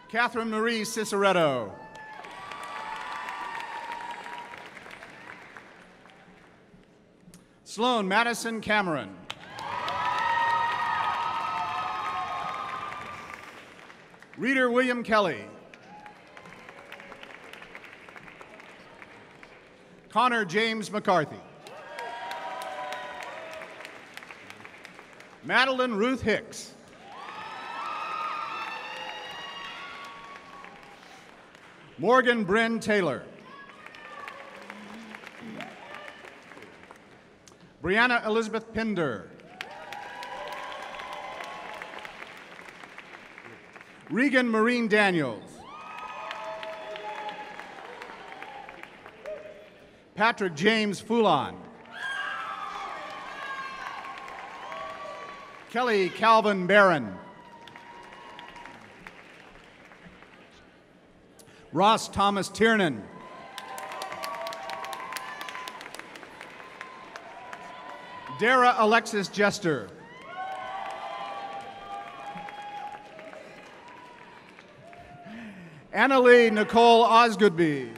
Catherine Marie Ciceretto. Sloan Madison Cameron. Reader William Kelly. Connor James McCarthy. Madeline Ruth Hicks. Morgan Bryn Taylor. Brianna Elizabeth Pinder. Regan Marine Daniels. Patrick James Foulon. Kelly Calvin Barron. Ross Thomas Tiernan. Dara Alexis Jester. Annalie Nicole Osgoodby.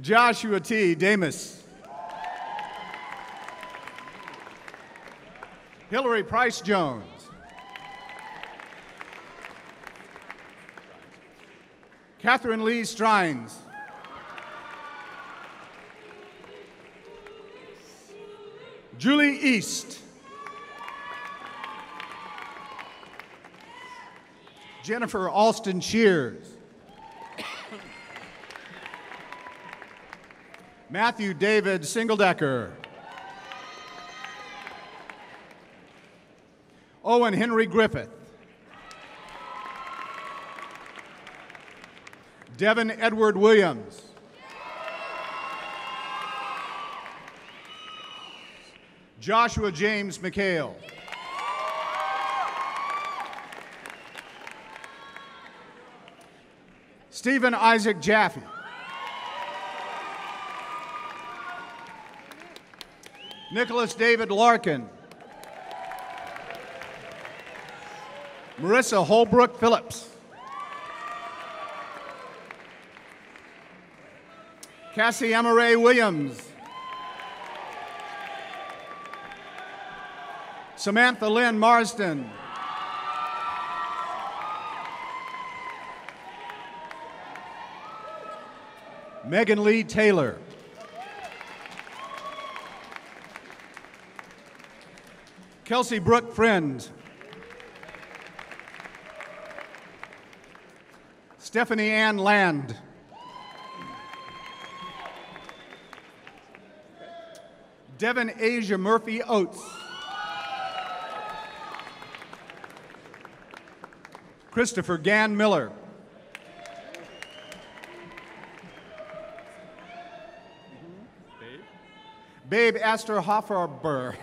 Joshua T. Damus. Hillary Price Jones. Catherine Lee Strines. Julie East. Jennifer Alston Shears. Matthew David Singledecker. Owen Henry Griffith. Devin Edward Williams. Joshua James McHale. Stephen Isaac Jaffe. Nicholas David Larkin. Marissa Holbrook Phillips. Cassie Amaray Williams. Samantha Lynn Marsden. Megan Lee Taylor. Kelsey Brooke Friend. Stephanie Ann Land. Devin Asia Murphy Oates. Christopher Gann Miller. Babe Astor Hofferber.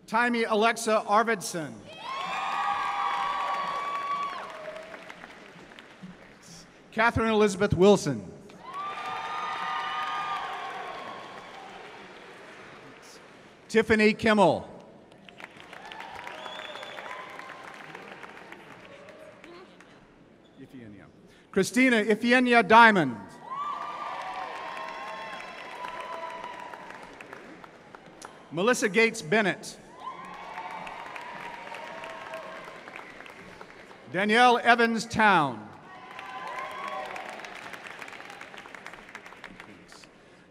Timey Alexa Arvidsson. Catherine Elizabeth Wilson. Tiffany Kimmel. Christina Ifienia Diamond. Melissa Gates Bennett. Danielle Evans Town.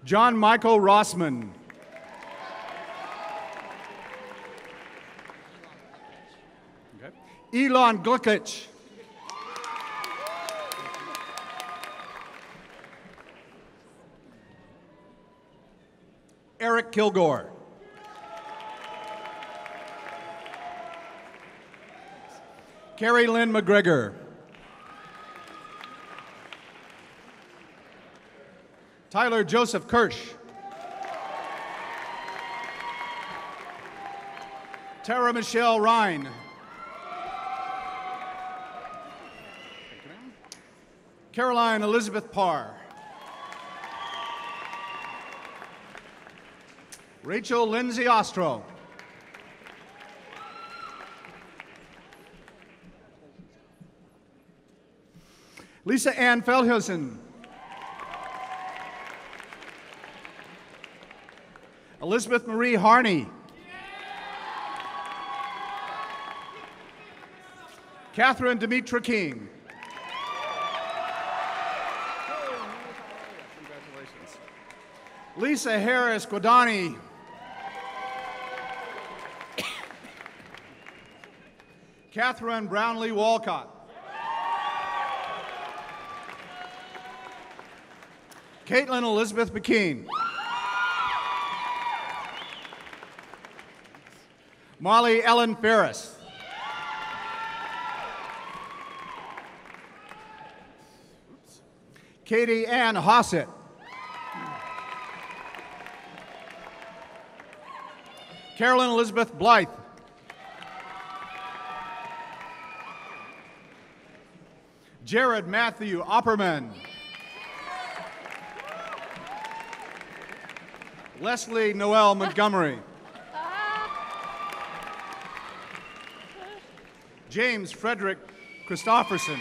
John Michael Rossman. Elon Gluckich. Eric Kilgore. Carrie Lynn McGregor. Tyler Joseph Kirsch. Tara Michelle Ryan. Caroline Elizabeth Parr. Rachel Lindsay Ostro. Lisa Ann Feldhusen. Elizabeth Marie Harney. Catherine Demetra King. Congratulations. Lisa Harris Guadani. Catherine Brownlee Walcott. Caitlin Elizabeth McKean. Molly Ellen Ferris. Katie Ann Hossett. Carolyn Elizabeth Blythe. Jared Matthew Opperman. Leslie Noel Montgomery. James Frederick Christofferson.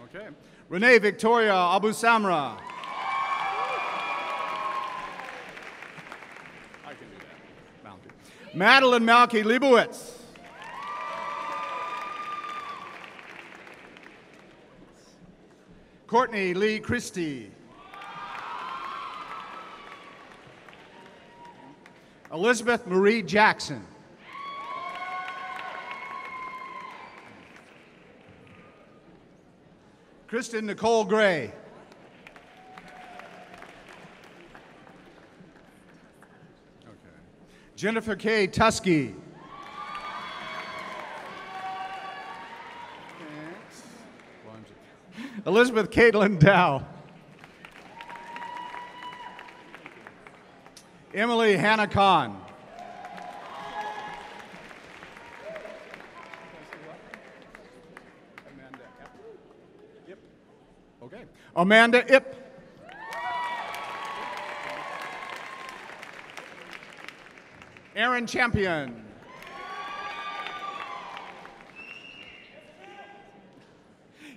Okay. Renee Victoria Abu Samra. I can do that. Madeline Malky Leibowitz. Courtney Lee Christie. Elizabeth Marie Jackson. Kristen Nicole Gray. Okay. Jennifer K. Tusky. Elizabeth Caitlin Dow. Emily Hannah Kahn. Okay. Amanda Ip. Aaron Champion.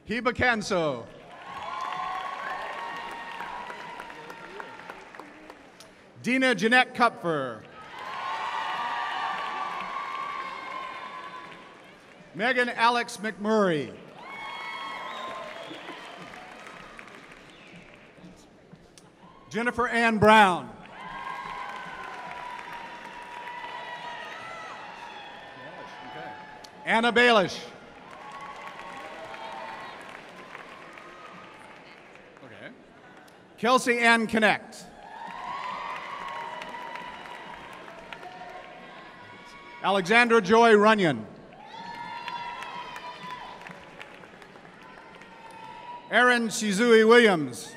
Heba Canso. Dina Jeanette Kupfer. Megan Alex McMurray. Jennifer Ann Brown. Anna Baelish. Okay. Kelsey Ann Connect. Alexandra Joy Runyon. Erin Shizui Williams.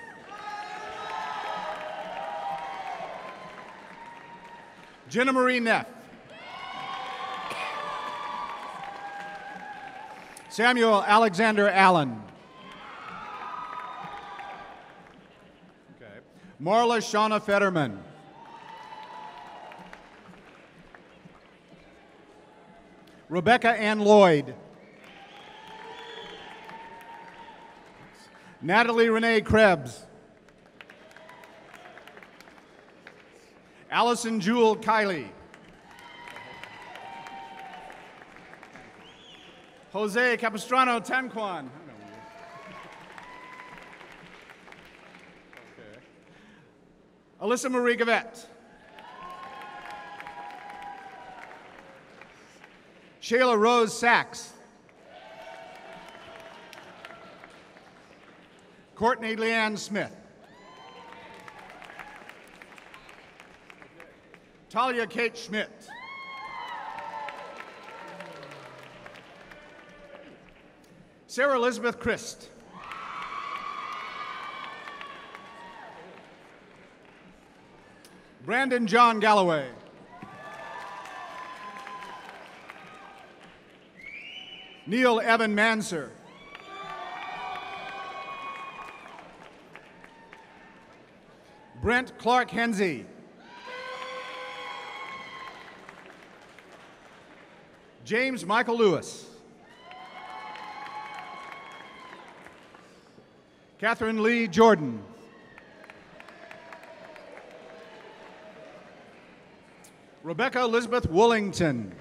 Jenna Marie Neff. Samuel Alexander Allen. Okay. Marla Shauna Fetterman. Rebecca Ann Lloyd. Natalie Renee Krebs. Allison Jewel Kiley. Jose Capistrano Tanquan. Okay. Alyssa Marie Gavette. Shayla Rose Sachs. Courtney Leanne Smith. Talia Kate Schmidt. Sarah Elizabeth Christ. Brandon John Galloway. Neil Evan Manser. Brent Clark Hensey. James Michael Lewis. Catherine Lee Jordan. Rebecca Elizabeth Woolington.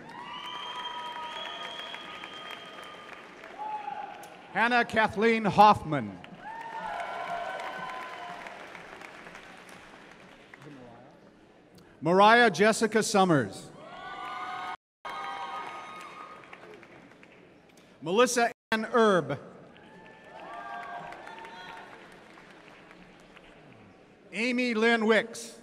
Hannah Kathleen Hoffman. Mariah Jessica Summers. Melissa Ann Erb. Amy Lynn Wicks.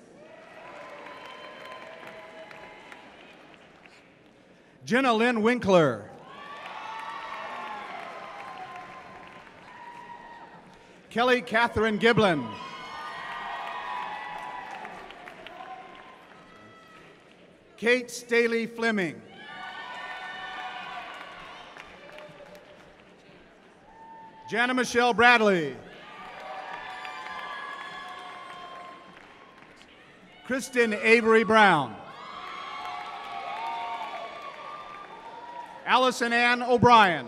Jenna Lynn Winkler. Kelly Catherine Giblin. Kate Staley Fleming. Jana Michelle Bradley. Kristen Avery Brown. Allison Ann O'Brien.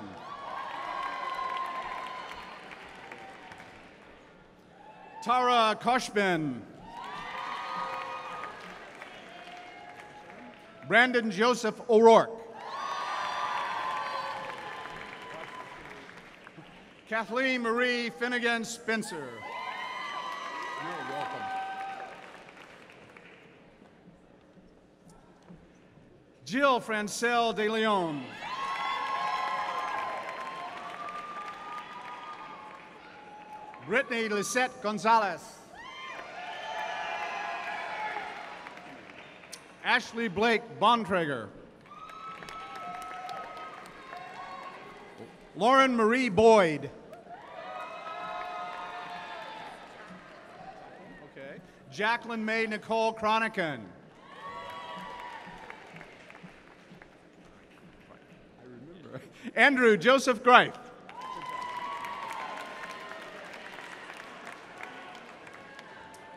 Tara Koshben. Brandon Joseph O'Rourke. Kathleen Marie Finnegan Spencer. You're welcome. Jill Francelle de Leon. Brittany Lisette Gonzalez. Ashley Blake Bontrager. Lauren Marie Boyd. Okay. Jacqueline May Nicole Cronican. Andrew Joseph Greif.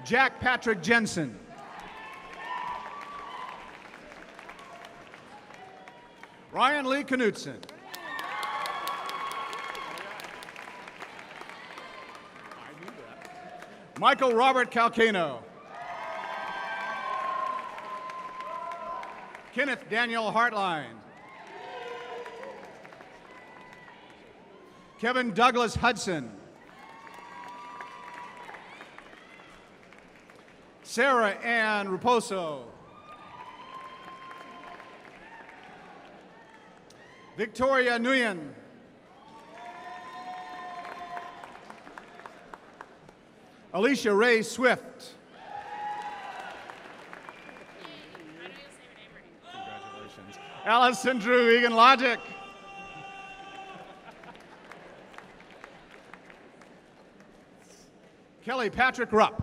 Jack Patrick Jensen. Ryan Lee Knutson. Michael Robert Calcano. Kenneth Daniel Hartline. Kevin Douglas Hudson. Sarah Ann Raposo. Victoria Nguyen. Alicia Ray Swift. Congratulations. Allison Drew Egan Logic. Kelly Patrick Rupp.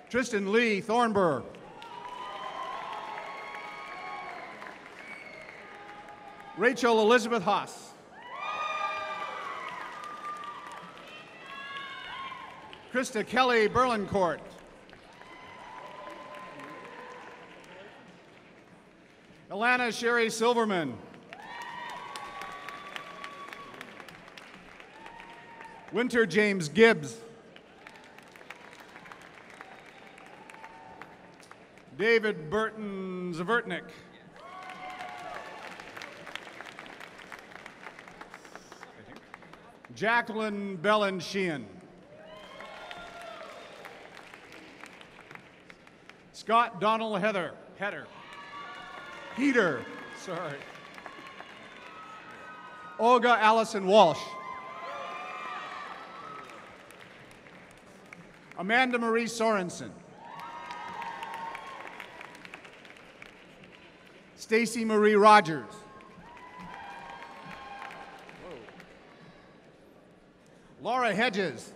Tristan Lee Thornburg. Rachel Elizabeth Haas. Krista Kelly Berlincourt. Alana Sherry Silverman. Winter James Gibbs. David Burton Zvertnik. Jacqueline Bellen Sheehan. Scott Donald Heather. Peter, sorry. Olga Allison Walsh. Amanda Marie Sorensen. Stacy Marie Rogers. Laura Hedges.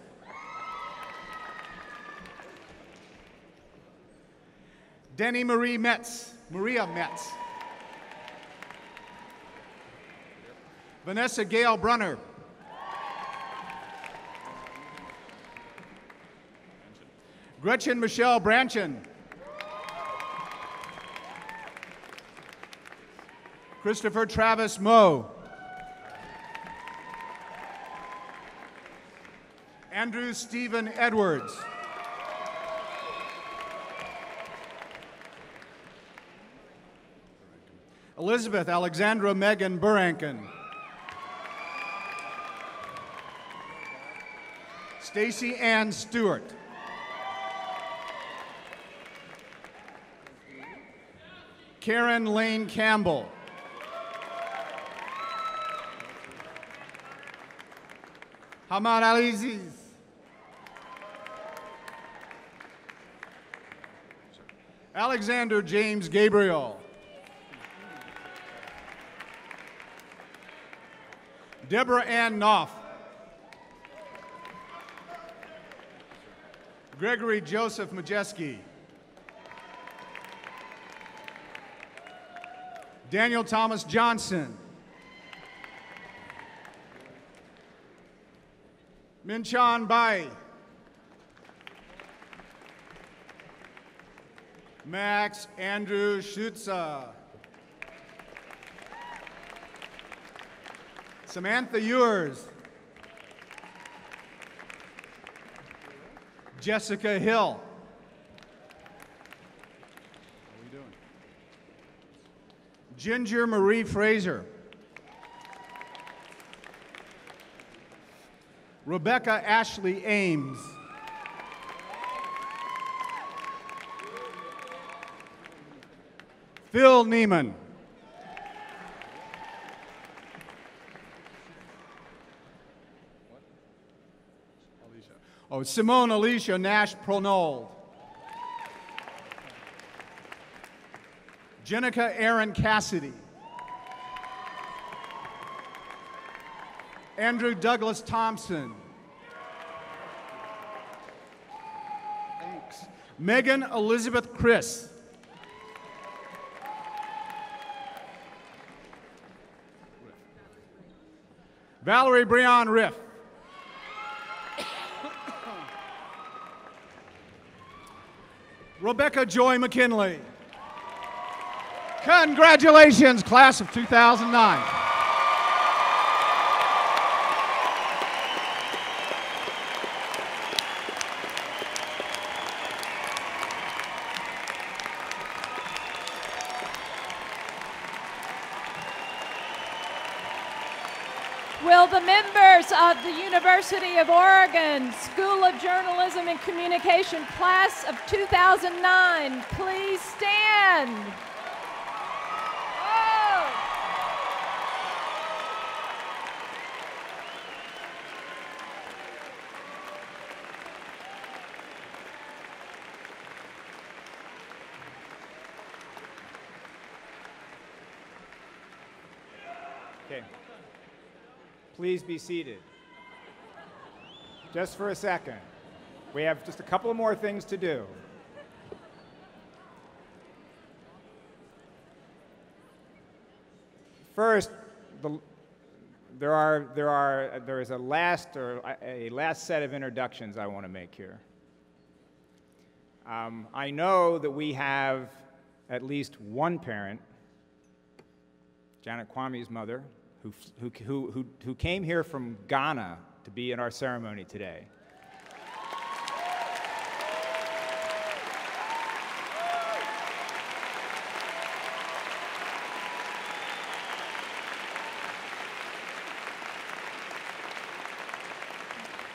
Denny Marie Metz. Maria Metz. Vanessa Gail Brunner. Gretchen Michelle Branchen. Christopher Travis Moe. Andrew Stephen Edwards. Elizabeth Alexandra Megan Burankin. Stacy Ann Stewart. Karen Lane Campbell. Hamad Aliziz. Alexander James Gabriel. Deborah Ann Knopf. Gregory Joseph Majeski. Daniel Thomas Johnson. Minchan Bai. Max Andrew Schutza. Samantha Ewers. Jessica Hill. How are we doing? Ginger Marie Fraser. Rebecca Ashley Ames. Phil Neiman. Oh, Simone Alicia Nash Pronold. Jenica Aaron Cassidy. Andrew Douglas Thompson. Thanks. Megan Elizabeth Chris. Valerie Breon Riff. Rebecca Joy McKinley. Congratulations, class of 2009. Will the members of the University of Oregon School of Journalism and Communication class of 2009 please stand? Oh. Okay. Please be seated. Just for a second. We have just a couple more things to do. First, there is a last set of introductions I want to make here. I know that we have at least one parent, Janet Kwame's mother, who came here from Ghana to be in our ceremony today.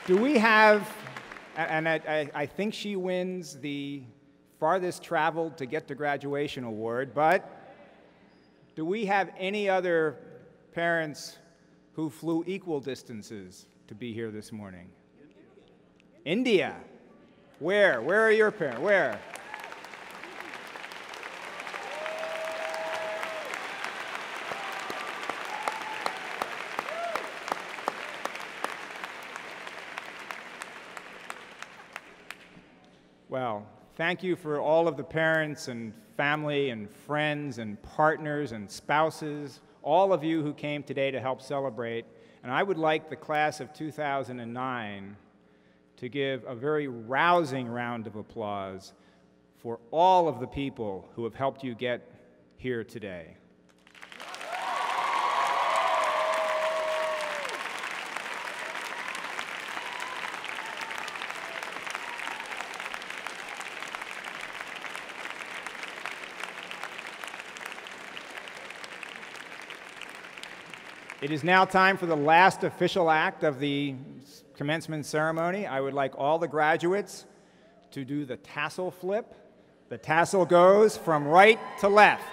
Do we have, and I think she wins the farthest traveled to get to graduation award, but do we have any other parents who flew equal distances to be here this morning? India. Where? Where are your parents? Where? Well, thank you for all of the parents and family and friends and partners and spouses, all of you who came today to help celebrate. And I would like the class of 2009 to give a very rousing round of applause for all of the people who have helped you get here today. It is now time for the last official act of the commencement ceremony. I would like all the graduates to do the tassel flip. The tassel goes from right to left.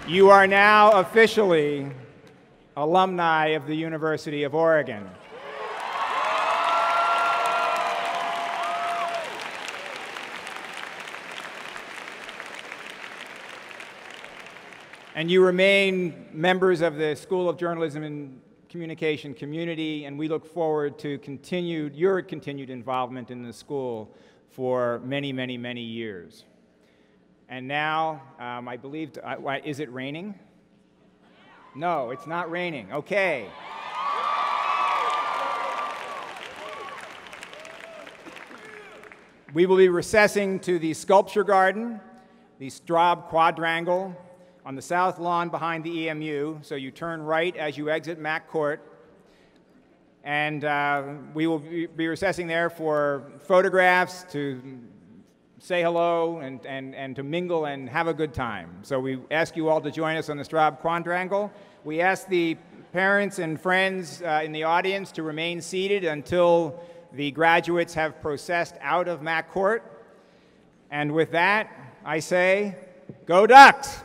You are now officially alumni of the University of Oregon. And you remain members of the School of Journalism and Communication community, and we look forward to your continued involvement in the school for many, many, many years. And now, I believe, is it raining? No, it's not raining. Okay. We will be recessing to the sculpture garden, the Straub Quadrangle, on the south lawn behind the EMU. So you turn right as you exit Mack Court. And we will be recessing there for photographs, to say hello, and to mingle and have a good time. So we ask you all to join us on the Straub Quadrangle. We ask the parents and friends in the audience to remain seated until the graduates have processed out of Mack Court. And with that, I say, go Ducks!